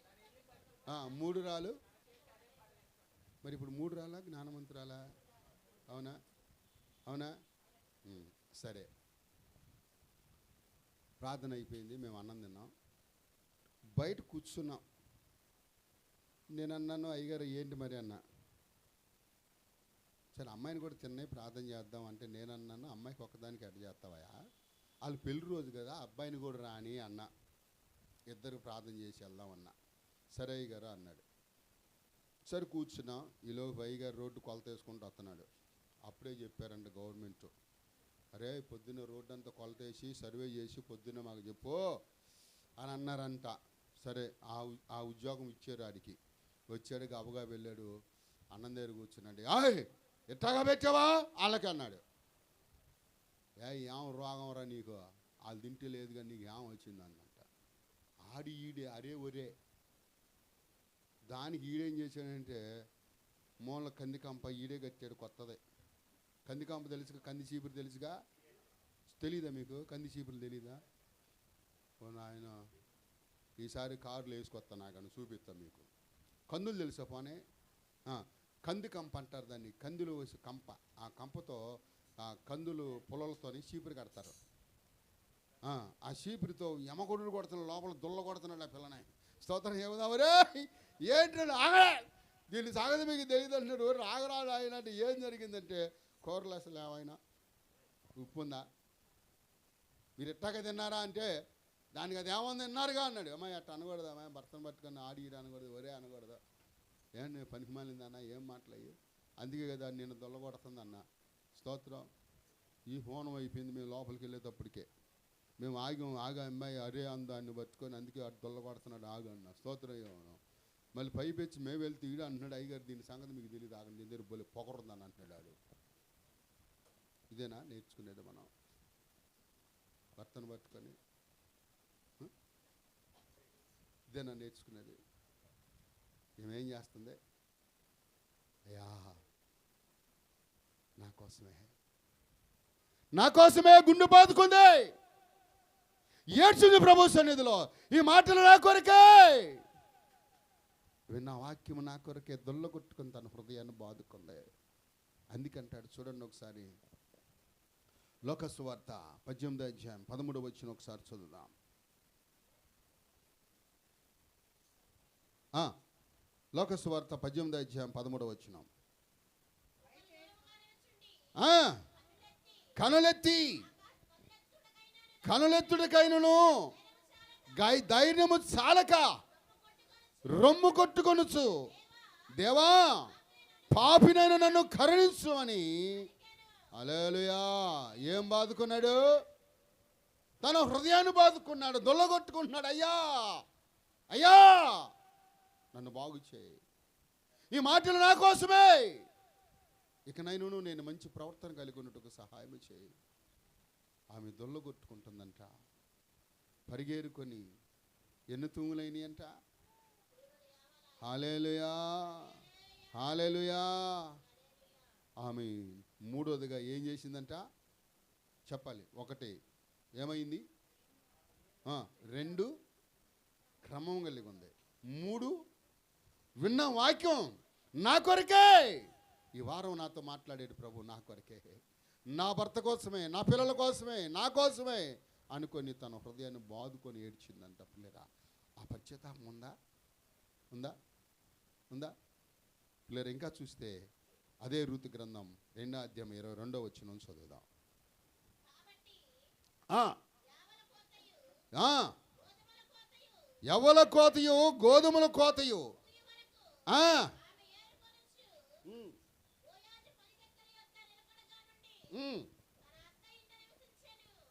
3 రాళ్ళు. మరి ఇప్పుడు 3 రాళ్ళా జ్ఞానవంతురాలా? అవునా? సరే ప్రార్థన అయిపోయింది, మేము అన్నం తిన్నాం. బయట కూర్చున్నాం. నేను అన్నాను, అయ్యగారు ఏంటి మరి అన్నా. సరే అమ్మాయిని కూడా తిన్నాయి ప్రార్థన చేద్దాం అంటే నేను అన్నాను, అమ్మాయికి ఒక్కదానికి ఎడ చేస్తావా, వాళ్ళు పెళ్లి రోజు కదా, అబ్బాయిని కూడా రాని అన్నా, ఇద్దరు ప్రార్థన చేసి వెళ్దామన్నా. సరే అయ్యగారు అన్నాడు. సరే కూర్చున్నాం. ఈలోపు అయ్యగారు రోడ్డు కొలత వేసుకుంటూ వస్తున్నాడు. అప్పుడే చెప్పారంట గవర్నమెంట్, అరే పొద్దున్న రోడ్డు అంతా కొలత వేసి సర్వే చేసి పొద్దున్న మాకు చెప్పు అని అన్నారంట. సరే ఆ ఉద్యోగం ఇచ్చారు ఆడికి. వచ్చాడు, గబగా వెళ్ళాడు, అన్నం దగ్గర కూర్చున్నాడు. ఎట్టాగా పెట్టావా వాళ్ళకి అన్నాడు. ఏం రోగం రా నీకు, వాళ్ళు తింటే లేదు కానీ నీకు ఏం వచ్చింది అన్నట్ట. ఆడి ఈడే అరే ఒరే. దానికి ఈడేం చేశాడంటే మూల కందికంప ఈడే కట్టాడు కొత్తదే. కందికంప తెలుసుగా, కంది చీపురు తెలుసుగా, తెలీదా మీకు? కంది చీపురు తెలీదా? ఆయన ఈసారి కార్లు వేసుకొస్తా, నాకని చూపిస్తా మీకు. కందులు తెలుసా పోనే? కందికంప అంటారు దాన్ని. కందులు కంప, ఆ కంపతో కందులు పొలాలతోని చీపురు కడతారు. ఆ చీపురితో యమగొడులు కొడుతున్నాడు, లోపల దుల్ల కొడుతున్నాడు ఆ పిల్లనే. స్తోత్రం ఏమవుదావరే ఏంటంటే ఆగ దీన్ని సాగదు మీకు తెలియదు అంటాడు. రాగరాడు ఆయన అంటే ఏం జరిగిందంటే, కూరలు అసలు ఏమైనా ఉప్పు ఉందా, మీరు ఎట్టాక తిన్నారా అంటే దానికి అది ఏముంది తిన్నారుగా అన్నాడు. అమ్మాయి అట్ట అనకూడదు, అమ్మాయి భర్తను పట్టుకొని ఆడి ఈడు అనకూడదు, ఒరే అనకూడదు. ఏం పనికి మాలిందన్న, ఏం మాటలయ్యి, అందుకే కదా నేను దొల్లగొడుతుంది అన్న. స్తోత్రం. ఈ హోనం అయిపోయింది. మేము లోపలికి వెళ్ళేటప్పటికే మేము ఆగా అమ్మాయి అరే అందాన్ని పట్టుకొని అందుకే అటు దొల్లగొడుతున్నాడు ఆగు అన్న. స్తోత్రం. ఏమను మళ్ళీ పైపెచ్చి మేము వెళ్తే ఈడు అంటున్నాడు, అయ్యగారు దీని సంగతి మీకు తెలియదు, ఆగండి దీని దగ్గర బోలే పొగరుందని అంటున్నాడు ఆడు. ఇదేనా నేర్చుకునేది మనం? భర్తను పట్టుకొని ఇదేనా నేర్చుకునేది? ఏమేం చేస్తుంది? అయ్యా నా కోసమే గుండు బాదుకుంది, ఏడ్చింది ప్రభు సన్నిధిలో. ఈ మాటలు నా కొరకే విన్న వాక్యము నా కొరకే దొల్ల కొట్టుకుని తన హృదయాన్ని బాదుకుంది. అందుకంటాడు చూడండి ఒకసారి, లోకసువార్త 18వ అధ్యాయం 13వ వచనం ఒకసారి చదువుదాం. లోకసువార్త 18వ అధ్యాయం 13వ వచనం. కనులెత్తుడికైనను ధైర్యము చాలక రొమ్ము కొట్టుకొనుచు, దేవా పాపినైన నన్ను కరుణించు అని. హల్లెలూయా. ఏం బాదుకున్నాడు? తన హృదయాన్ని బాదుకున్నాడు, దొల్లగొట్టుకుంటున్నాడు. అయ్యా అయ్యా నన్ను బాగు చేయి, ఈ మాటలు నా కోసమే, ఇకనైనా నేను మంచి ప్రవర్తన కలిగి ఉన్నట్టుకు సహాయం చేయి. ఆమె దొల్లగొట్టుకుంటుందంట, పరిగేరుకొని ఎన్ని తూములైనవి అంట. హల్లెలూయా హల్లెలూయా. ఆమె మూడోదిగా ఏం చేసిందంట చెప్పాలి. ఒకటి ఏమైంది, 2 క్రమం కలిగి ఉంది, 3 విన్న వాక్యం నా కొరకే. ఈ వారం నాతో మాట్లాడేది ప్రభు నా కొరకే, నా భర్త కోసమే, నా పిల్లల కోసమే, నా కోసమే అనుకొని తన హృదయాన్ని బాదుకొని ఏడ్చిందంట. పిల్లరా ఆ పశ్చాత్తాపం ఉందా? ఉందా? ఉందా? పిల్లలు ఇంకా చూస్తే అదే రూతు గ్రంథం 2వ అధ్యాయం 22వ వచనం చదువుదాం. యవ్వల కోతయు గోధుమల కోతయు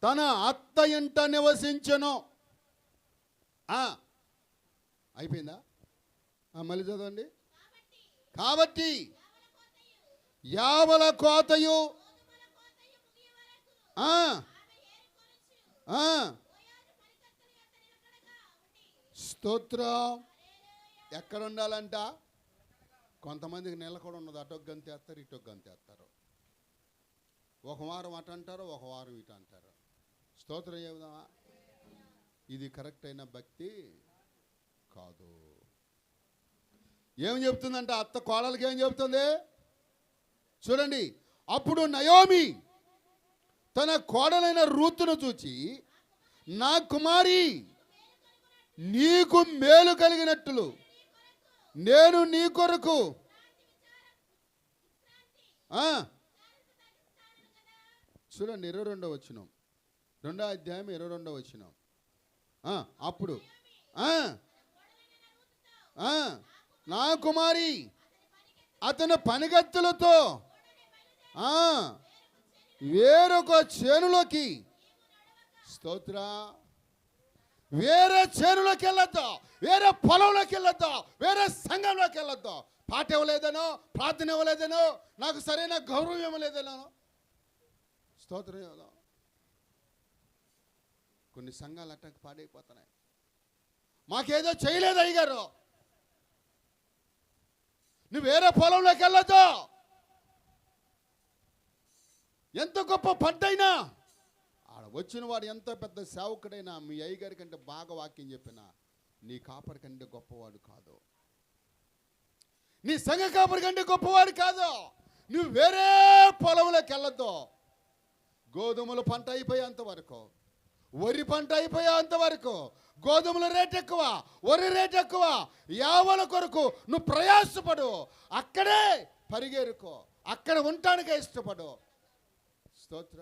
తన అత్త ఇంట నివసించెను. అయిపోయిందా? మళ్ళీ చదవండి. కాబట్టి యావల కోతయు స్తోత్రం. ఎక్కడ ఉండాలంట? కొంతమందికి నెల కూడా ఉన్నది, అటొక్క గంతేస్తారు, ఇటొక్క గంతేస్తారు. ఒక వారం అటు అంటారు, ఒక వారం ఇటు అంటారు. స్తోత్రం చెబుదామా? ఇది కరెక్ట్ అయిన భక్తి కాదు. ఏం చెప్తుందంట అత్త కోడలకి? ఏం చెప్తుంది చూడండి. అప్పుడు నయోమి తన కోడలైన రూతును చూచి, నా కుమారి నీకు మేలు కలిగినట్లు నేను నీ కొరకు చూడండి 22వ వచనం, 2వ అధ్యాయం 22వ వచనం. అప్పుడు నా కుమారి అతని పనిగత్తులతో వేరొక చేనులోకి, స్తోత్ర, వేరే చేనులోకి వెళ్ళొద్దు, వేరే పొలంలోకి వెళ్ళొద్దు, వేరే సంఘంలోకి వెళ్ళొద్దు. పాట ఇవ్వలేదనో, ప్రార్థన ఇవ్వలేదనో, నాకు సరైన గౌరవం ఇవ్వలేదనో, స్తోత్రం. కొన్ని సంఘాలు అట్టకు పాడైపోతున్నాయి. మాకేదో చేయలేదు అయ్యగారు, నువ్వు వేరే పొలంలోకి వెళ్ళొద్దు. ఎంత గొప్ప పంటైనా, ఆడ వచ్చిన వాడు ఎంత పెద్ద సేవకుడైనా, మీ అయ్యగారి కంటే బాగా వాక్యం చెప్పినా నీ కాపరి కంటే గొప్పవాడు కాదు, నీ సంఘ కాపరి కంటే గొప్పవాడు కాదు. నువ్వు వేరే పొలంలోకి వెళ్ళొద్దు. గోధుమల పంట అయిపోయేంత వరకు, వరి పంట అయిపోయేంత వరకు, గోధుమల రేట్ ఎక్కువ, వరి రేట్ ఎక్కువ, యావల కొరకు నువ్వు ప్రయాసపడు, అక్కడే పరిగెరుకో, అక్కడ ఉండటానికే ఇష్టపడు. స్తోత్ర,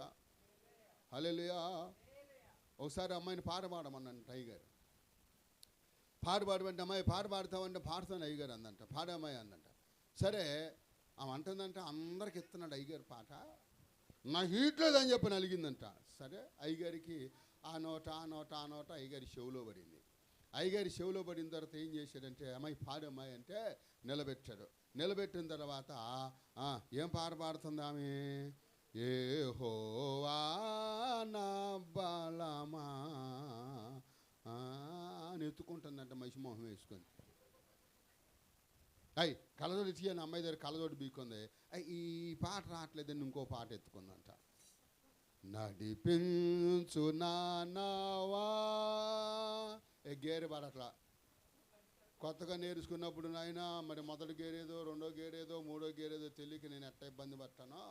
హల్లెలూయా. ఒకసారి అమ్మాయిని పాడమన్నాను టైగర్. పాడమంటే అమ్మాయి పాడతావంటే పాడుతాను అయ్యగారు అందంట. పాడమ్మాయి అందంట. సరే ఆమె అంటుందంట, అందరికి ఇస్తున్నాడు అయ్యగారు పాట, నా హీట్ లేదని చెప్పి నలిగిందంట. సరే అయ్యగారికి ఆ నోట అయ్యగారి చెవులో పడింది. అయ్యగారి చెవులో పడిన తర్వాత ఏం చేశాడంటే, అమ్మాయి పాడమ్మాయి అంటే నిలబెట్టాడు. నిలబెట్టిన తర్వాత ఏం పాట పాడుతుంది ఆమె? యెహోవా నా బలమా అని ఎత్తుకుంటుందంట మహిమోహం వేసుకొని. కళ్ళజోడు తీయని అమ్మాయి దగ్గర కళ్ళజోడు బీక్కుంది. ఈ పాట రావట్లేదని ఇంకో పాట ఎత్తుకుందంట. నడిపించు నావా, గేరు పాడట్లా. కొత్తగా నేర్చుకున్నప్పుడు నాయన మరి మొదటి గేరేదో, రెండో గేరేదో, మూడో గేరేదో తెలియక నేను ఎట్ట ఇబ్బంది పడతానో,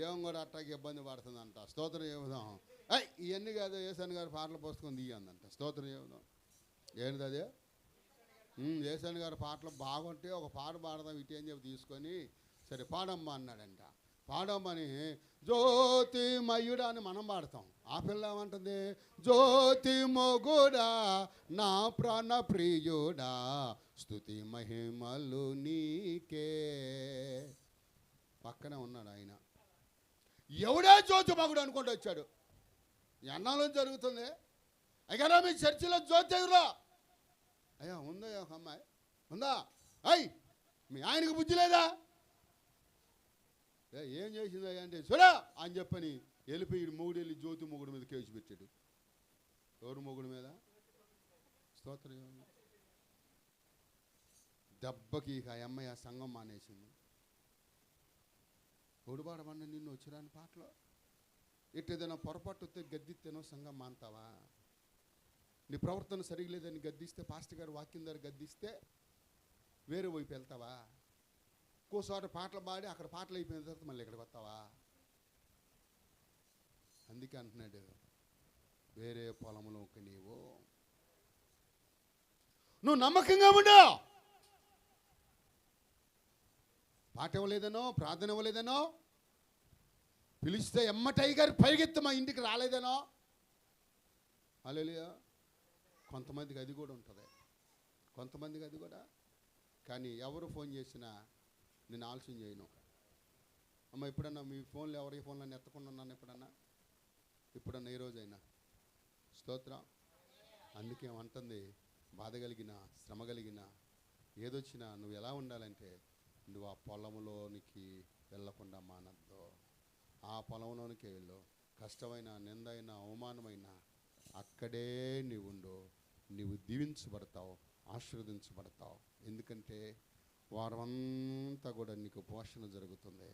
ఏం కూడా అట్టాకి ఇబ్బంది పడుతుందంట. స్తోత్రం చెబుదాం. ఇవన్నీ కాదు, ఏసాని గారు పాటల పుస్తకం తీయందంట. స్తోత్రం చెబుదాం. ఏంటిది అదే? ఏసాని గారి పాటలు బాగుంటే ఒక పాట పాడదాం ఇటు అని చెప్పి తీసుకొని, సరే పాడమ్మా అన్నాడంట. పాడమ్మని జ్యోతిమయుడా అని మనం పాడతాం. ఆ పిల్ల ఏమంటుంది? జ్యోతి మొగుడా నా ప్రాణ ప్రియుడా స్తుతి మహిమలు నీకే. పక్కనే ఉన్నాడు ఆయన. ఎవడే జ్యోతి మగుడు అనుకుంటూ వచ్చాడు. ఎన్నాలో జరుగుతుంది అయ్యారా మీ చర్చిలో జ్యోతి ఎగురా? అయ్యా ఉందా ఒక అమ్మాయి ఉందా? మీ ఆయనకు బుద్ధి లేదా? ఏం చేసిందా అంటే చూడా అని చెప్పని వెళ్ళిపోయి మొగుడు వెళ్ళి జ్యోతి మొగుడు మీద కేసు పెట్టాడు. ఎవరు మొగుడు మీద? స్తోత్రం. దెబ్బకి ఆ అమ్మాయి ఆ సంఘం మానేసింది. ఒడిపాడమన్న నిన్ను వచ్చిరాని పాటలో ఎట్టేదైనా పొరపాటు వస్తే గద్దిస్తేనో సంఘం మాంతావా? నీ ప్రవర్తన సరిగలేదని గద్దిస్తే, పాస్టర్ గారు వాక్యం ద్వారా గద్దిస్తే వేరే వైపు వెళ్తావా? ఇంకోసారి పాటలు పాడి అక్కడ పాటలు అయిపోయిన తర్వాత మళ్ళీ ఇక్కడికి వస్తావా? అందుకే అంటున్నాడు, వేరే పొలంలోకి నువ్వు నమ్మకంగా ఉండు. పాట ఇవ్వలేదనో, ప్రార్థన ఇవ్వలేదనో, పిలిస్తే ఎమ్మటయ్య గారు పరిగెత్తి మా ఇంటికి రాలేదనో, హల్లెలూయా. కొంతమందికి అది కూడా ఉంటుంది, కొంతమందికి అది కూడా. కానీ ఎవరు ఫోన్ చేసినా నేను ఆలస్యం చేయను. అమ్మ ఎప్పుడన్నా మీ ఫోన్లో ఎవరి ఫోన్లో ఎత్తకుండా ఉన్నాను ఎప్పుడన్నా ఈ రోజైనా? స్తోత్రం. అందుకే అంటుంది, బాధ కలిగిన, శ్రమ కలిగిన, ఏదొచ్చినా నువ్వు ఎలా ఉండాలంటే, నువ్వు ఆ పొలంలోనికి వెళ్ళకుండా మానద్దు. ఆ పొలంలోనికే వెళ్ళు. కష్టమైన, నిందైన, అవమానమైన అక్కడే నీవుండు. నీవు దీవించబడతావు, ఆశీర్వదించబడతావు. ఎందుకంటే వారమంతా కూడా నీకు పోషణ జరుగుతుంది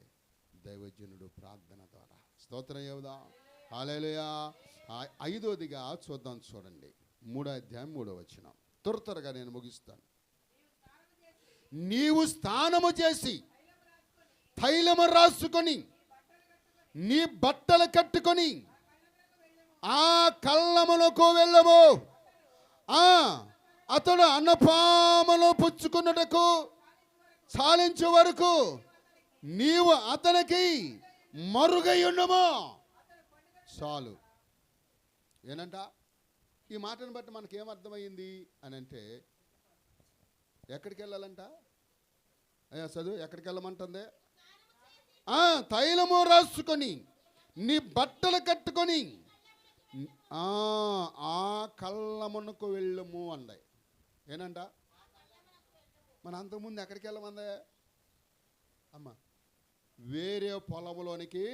దైవజనుడు ప్రార్థన ద్వారా. స్తోత్రం చెబుదాం. హల్లెలూయా. 5వదిగా చూద్దాం. చూడండి 3వ అధ్యాయం 3వ వచనం. త్వరగా నేను ముగిస్తాను. నీవు స్నానము చేసి తైలము రాసుకొని నీ బట్టలు కట్టుకొని ఆ కళ్ళములకు వెళ్ళము. అతడు అన్నపాములు పుచ్చుకున్నటకు చాలించే వరకు నీవు అతనికి మరుగై ఉండము చాలు. ఏనంట ఈ మాటను బట్టి మనకేమర్థమైంది అని అంటే, ఎక్కడికి వెళ్ళాలంట? అయ్యా చదువు, ఎక్కడికి వెళ్ళమంటుంది? తైలము రాసుకొని నీ బట్టలు కట్టుకొని ఆ కళ్ళమునకు వెళ్ళము అంది. ఏనంట మన అంతకుముందు ఎక్కడికి వెళ్ళమందే అమ్మ? వేరే పొలంలోనికి.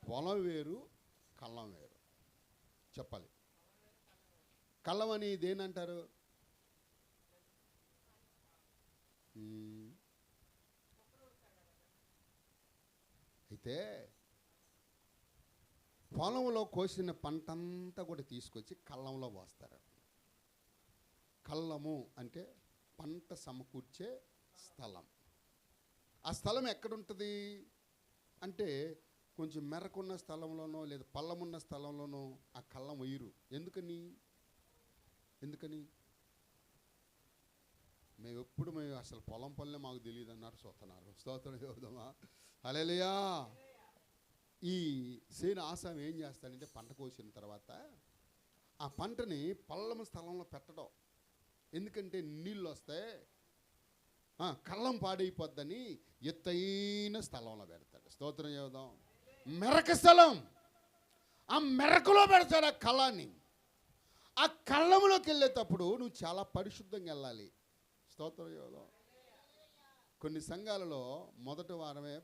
పొలం వేరు, కళ్ళం వేరు. చెప్పాలి. కళ్ళం అని దేనంటారు? అయితే పొలంలో కోసిన పంటంతా కూడా తీసుకొచ్చి కళ్ళంలో పోస్తారు. కళ్ళము అంటే పంట సమకూర్చే స్థలం. ఆ స్థలం ఎక్కడుంటుంది అంటే కొంచెం మెరకున్న స్థలంలోనో లేదా పల్లమున్న స్థలంలోనో ఆ కళ్ళం వేయరు. ఎందుకని మేము అసలు పొలం పల్లె మాకు తెలియదు అన్నారు. చూస్తున్నారు. స్తోత్రం చెబుదామా? హల్లెలూయా. ఈ సేను ఆసాం ఏం చేస్తాడంటే పంట కోసిన తర్వాత ఆ పంటని పల్లము స్థలంలో పెట్టడం. ఎందుకంటే నీళ్ళు వస్తే కళ్ళం పాడైపోద్దని ఎత్తైన స్థలంలో పెడతాడు. స్తోత్రం చెబుదాం. మెరక స్థలం. ఆ మెరకలో పెడతాడు ఆ కళ్ళాన్ని. ఆ కళ్ళంలోకి వెళ్ళేటప్పుడు నువ్వు చాలా పరిశుద్ధంగా వెళ్ళాలి. స్తోత్రం చెబుదాం. కొన్ని సంఘాలలో మొదటి వారమే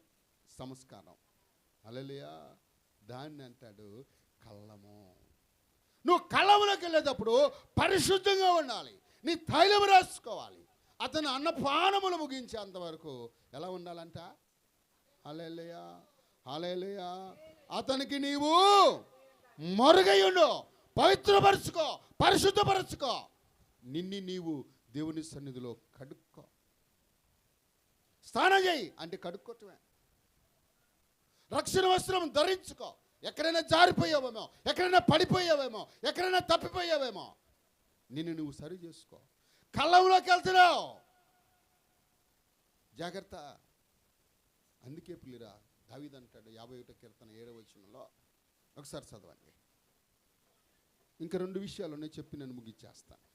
సంస్కారం. హల్లెలూయా. దాన్ని అంటాడు కళ్ళము. నువ్వు కళ్ళములోకి వెళ్ళేటప్పుడు పరిశుద్ధంగా ఉండాలి. నీ తైలం రాసుకోవాలి. అతను అన్నపానములు ముగించేంత వరకు ఎలా ఉండాలంట? హల్లెలూయా, హల్లెలూయా. అతనికి నీవు మరుగై ఉండు. పవిత్రపరచుకో, పరిశుద్ధపరచుకో. నీవు దేవుని సన్నిధిలో కడుక్కో. స్నానం చేయి అంటే కడుక్కోవటమే. రక్షణ వస్త్రం ధరించుకో. ఎక్కడైనా జారిపోయావేమో, ఎక్కడైనా పడిపోయావేమో, ఎక్కడైనా తప్పిపోయావేమో నిన్ను నువ్వు సరి చేసుకో. కళ్ళంలోకి వెళ్తున్నావు, జాగ్రత్త. అందుకే పిల్లిరా దావీదు అంటాడు 51వ కీర్తన 7వ వచనంలో, ఒకసారి చదవండి. ఇంకా 2 విషయాలు ఉన్నాయి, చెప్పి నేను ముగిచ్చేస్తాను.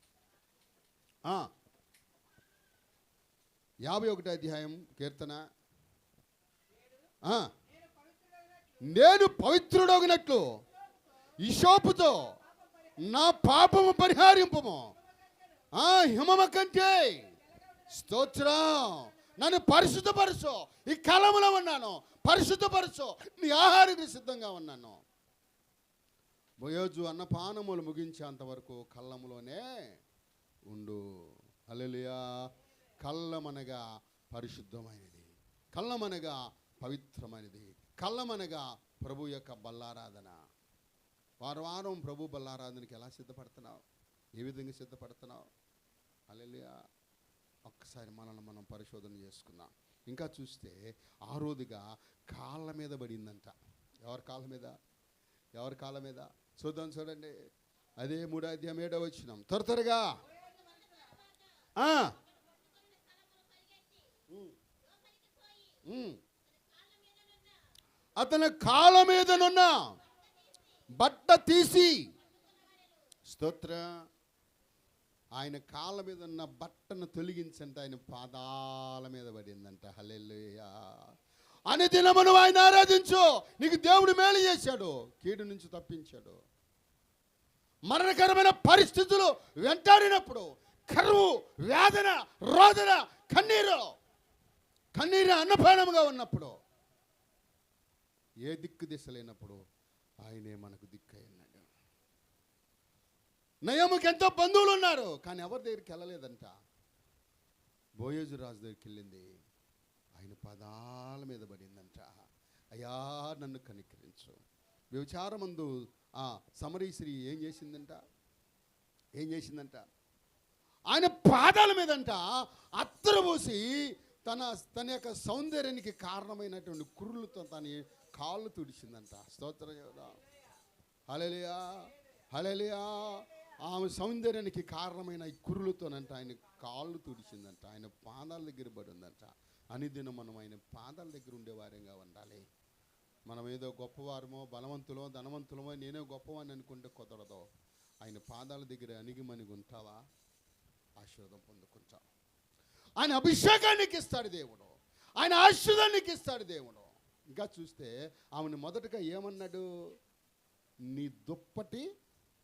51వ అధ్యాయం కీర్తన. నేను పవిత్రుడగినట్లు ఇషోపుతో నా పాపము పరిహారింపము. హిమమ కంటే స్తోత్రం. నన్ను పరిశుద్ధపరచు. ఈ కలములో ఉన్నాను, పరిశుద్ధపరచు. నీ ఆహారానికి సిద్ధంగా ఉన్నాను. బోయోజు అన్నపానములు ముగించేంత వరకు కళ్ళములోనే ఉండు. హల్లెలూయా. కళ్ళమనగా పరిశుద్ధమైనది, కళ్ళమనగా పవిత్రమైనది, కళ్ళమనగా ప్రభు యొక్క బల్లారాధన. వారం ప్రభు బల్లారాధనకి ఎలా సిద్ధపడుతున్నావు? ఏ విధంగా సిద్ధపడుతున్నావు? హల్లెలూయా. ఒక్కసారి మనల్ని మనం పరిశోధన చేసుకుందాం. ఇంకా చూస్తే ఆరోదిగా కాళ్ళ మీద పడిందంట. ఎవరి కాళ్ళ మీద? ఎవరి కాళ్ళ మీద? చూడండి. అదే 3వ అధ్యాయం 7వ వచనం. త్వరగా అతని కాళ్ళ మీదనున్న బట్ట తీసి, స్తోత్ర, ఆయన కాళ్ళ మీద ఉన్న బట్టను తొలగించంటే ఆయన పాదాల మీద పడిందంట. హల్లెలూయా. అనుదినము నువ్వు ఆయన ఆరాధించు. నీకు దేవుడు మేలు చేశాడు, కీడు నుంచి తప్పించాడు. మరణకరమైన పరిస్థితులు వెంటాడినప్పుడు, కరువు, వేదన, రోదన, కన్నీరు అన్నపానముగా ఉన్నప్పుడు, ఏ దిక్కు దిశ లేనప్పుడు ఆయనే మనకు దిక్కు అన్నాడు. నయముకి ఎంతో బంధువులు ఉన్నారు, కానీ ఎవరి దగ్గరికి వెళ్ళలేదంట. బోయేజు రాజు దగ్గరికి వెళ్ళింది. ఆయన పాదాల మీద పడిందంట. అయ్యా నన్ను కనికరించు. వ్యభిచారమందు సమరీ స్త్రీ ఏం చేసిందంట? ఆయన పాదాల మీదంట అత్తరు పోసి తన యొక్క సౌందర్యానికి కారణమైనటువంటి కురులతో తన కాళ్ళు తుడిచిందంట. స్తోత్రం చెబుదాం. హల్లెలూయా, హల్లెలూయా. ఆమె సౌందర్యానికి కారణమైన ఈ కురులతోనంట ఆయన కాళ్ళు తుడిచిందంట, ఆయన పాదాల దగ్గర పడి ఉందంట. అనిదినం మనం ఆయన పాదాల దగ్గర ఉండేవారంగా ఉండాలి. మనం ఏదో గొప్పవారమో బలవంతులో ధనవంతులమో నేనే గొప్పవాడిని అనుకుంటే కుదరదు. ఆయన పాదాల దగ్గర అణిగిమణిగి ఉంటావా, ఆశీర్వాదం పొందుకుంటాం. ఆయన అభిషేకానికి ఇస్తాడు దేవుడు, ఆయన ఆశీర్వాదానికి ఇస్తాడు దేవుడు. ఇంకా చూస్తే ఆమెను మొదటగా ఏమన్నాడు, నీ దుప్పటి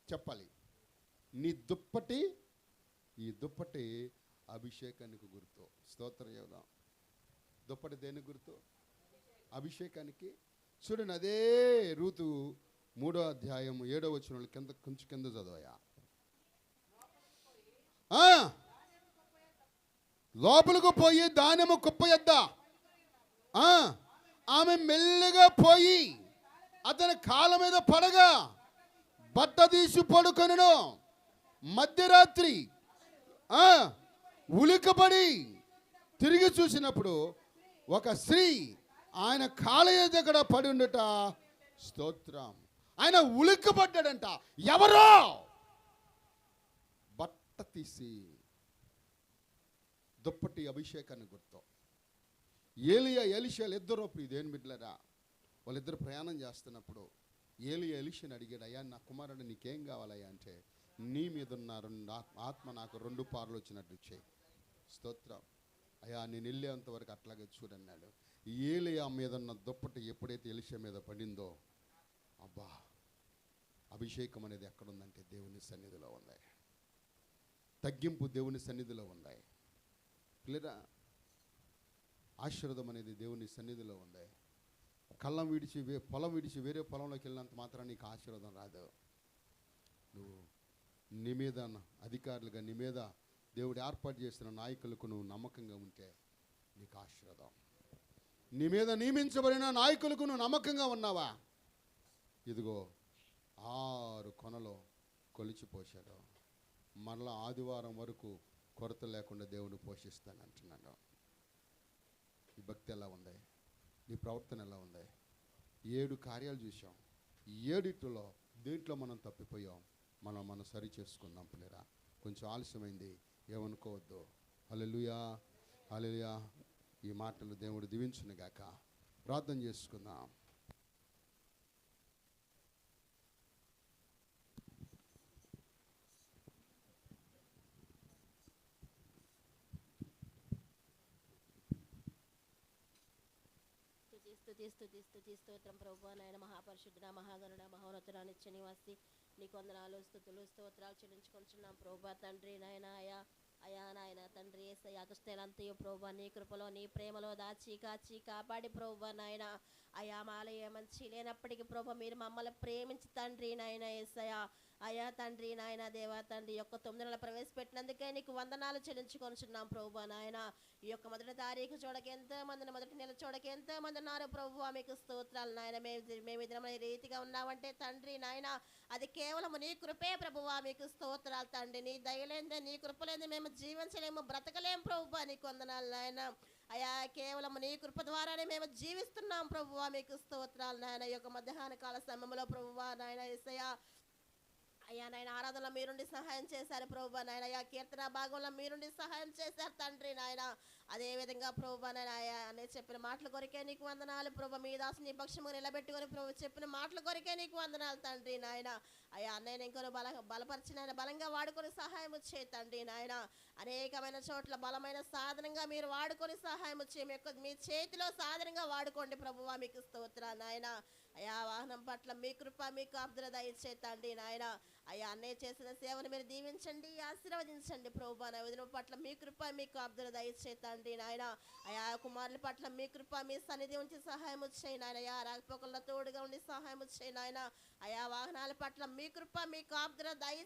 చెప్పాలి, నీ దుప్పటి, ఈ దుప్పటి అభిషేకానికి గుర్తు. స్తోత్రం చెబుదాం. దుప్పటి దేనికి గుర్తు? అభిషేకానికి. చూడండి, అదే రూతు 3వ అధ్యాయం 7వ వచనం కింద కొంచెం కింద చదవయా. లోపలకు పోయి ధాన్యము కుప్పయద్దా ఆమె మెల్లగా పోయి అతని కాళ్ళ మీద పడగా బట్ట తీసి పడుకొనెను. మధ్యరాత్రి ఉలికపడి తిరిగి చూసినప్పుడు ఒక స్త్రీ ఆయన కాళ్ళ దగ్గర పడి ఉండట. స్తోత్రం. ఆయన ఉలికపడ్డాడంట. ఎవరో బట్ట తీసి, దుప్పటి అభిషేకాన్ని గుర్తు. ఏలియా ఎలీషాలు ఇద్దరు దేని బిడ్డలరా, వాళ్ళిద్దరు ప్రయాణం చేస్తున్నప్పుడు ఏలియా ఎలీషాని అడిగాడు, అయ్యా నా కుమారుడు నీకేం కావాలయ్యా అంటే, నీ మీద ఉన్న ఆత్మ నాకు 2 పార్లు వచ్చినట్టు చేయి. స్తోత్రం. అయ్యా నేను వెళ్ళేంత వరకు అట్లాగే చూడన్నాడు. ఏలియా మీద ఉన్న దుప్పటి ఎప్పుడైతే ఎలీషా మీద పడిందో, అబ్బా, అభిషేకం అనేది ఎక్కడుందంటే దేవుని సన్నిధిలో ఉంది. తగ్గింపు దేవుని సన్నిధిలో ఉంది. పిల్లరా, ఆశీర్వాదం అనేది దేవుని సన్నిధిలో ఉంది. కళ్ళం విడిచి పొలం విడిచి వేరే పొలంలోకి వెళ్ళినంత మాత్రం నీకు ఆశీర్వాదం రాదు. నువ్వు నీ మీద అధికారులుగా, నీ మీద దేవుడు ఏర్పాటు చేసిన నాయకులకు నువ్వు నమ్మకంగా ఉంటే నీకు ఆశీర్వాదం. నీ మీద నియమించబడిన నాయకులకు నువ్వు నమ్మకంగా ఉన్నావా, ఇదిగో 6 కొనలో కొలిచిపోశాడు. మరలా ఆదివారం వరకు కొరత లేకుండా దేవుడు పోషిస్తానంటున్నాడు. ఈ భక్తి ఎలా ఉంది, నీ ప్రవర్తన ఎలా ఉంది? 7 కార్యాలు చూసాం. 7లో దేంట్లో మనం తప్పిపోయాం, మనం సరి చేసుకుందాం. పిల్లరా, కొంచెం ఆలస్యమైంది, ఏమనుకోవద్దు. హల్లెలూయా, హల్లెలూయా. ఈ మాటలు దేవుడు దీవించునుగాక. ప్రార్థన చేసుకుందాం. స్తుతి స్తోత్రం ప్రభువా. నాయన మహాపరిశుద్ధుడ, మహాగణుడ, మహోన్నతుడ, నిత్య నివాసి, నీకు వందనాలు, స్తుతులు, స్తోత్రాలు చెల్లించుకుంటున్నాం ప్రభువా. తండ్రి నాయన, అయా నాయన తండ్రి యేసయ్య, దుష్టలంతయు ప్రభువా నీ కృపలో నీ ప్రేమలో దాచి కాచి కాపాడి ప్రభువా నాయన, అయా మాలో ఏ మంచి లేనప్పటికీ ప్రభు మీరు మమ్మల్ని ప్రేమించి తండ్రి నాయన యేసయ్య, అయా తండ్రి నాయన దేవా తండ్రి యొక్క 9 నెలలు ప్రవేశపెట్టినందుకే నీకు వందనాలు చెల్లించుకొనిచున్నాం ప్రభువా నాయన. ఈ యొక్క 1వ తారీఖు చూడక ఎంతో మందిని, 1వ నెల చూడక ఎంతో మంది ఉన్నారు ప్రభువా, మీకు స్తోత్రాలు నాయన. మేము ఈ దినం ఈ రీతిగా ఉన్నామంటే తండ్రి నాయన అది కేవలం నీ కృపే ప్రభువా, మీకు స్తోత్రాలు తండ్రి. నీ దయలేందే, నీ కృపలేందే మేము జీవించలేము, బ్రతకలేము ప్రభువా, నీకు వందనాలు నాయన. అయా కేవలం నీ కృప ద్వారానే మేము జీవిస్తున్నాం ప్రభువా, మీకు స్తోత్రాలు నాయన. ఈ యొక్క మధ్యాహ్న కాల సమయంలో ప్రభువా నాయన యేసయ్య, అయ్యా నాయన ఆరాధనలో మీరుండి సహాయం చేశారు ప్రభువా నాయన. అయ్యా కీర్తన భాగంలో మీరుండి సహాయం చేశారు తండ్రి నాయన. అదేవిధంగా ప్రభువా నాయన అనే చెప్పిన మాటల కొరికే నీకు వందనాలు ప్రభు. మీ దాసు నీ పక్షము నిలబెట్టుకొని ప్రభు చెప్పిన మాటల కొరికే నీకు వందనాలు తండ్రి నాయన. అయ్యా అన్నయ్య ఇంకొన బలపరిచిన ఆయన బలంగా వాడుకొని సహాయం వచ్చే తండ్రి నాయన. అనేకమైన చోట్ల బలమైన సాధనంగా మీరు వాడుకొని సహాయం వచ్చే మీ చేతిలో సాధనంగా వాడుకోండి ప్రభువా, మీకు స్తోత్రాలు నాయన. అయా వాహనం పట్ల మీ కృప మీకు కాపుదల దయచే తండ్రి నాయన. అయ్యా అన్నయ్య చేసిన సేవను మీరు దీవించండి, ఆశీర్వదించండి ప్రభువా. నా వదిన పట్ల మీ కృప మీకు కాపుదల దయచే తండ్రి నాయన. అయా కుమారుల పట్ల మీ కృప మీ సన్నిధి ఉంచి సహాయం వచ్చాయి నాయన. అయా రాకపోకల్లో తోడుగా ఉండి సహాయం వచ్చాయి నాయన. అయా వాహనాల పట్ల మీ కృప మీ కాపుదల దయ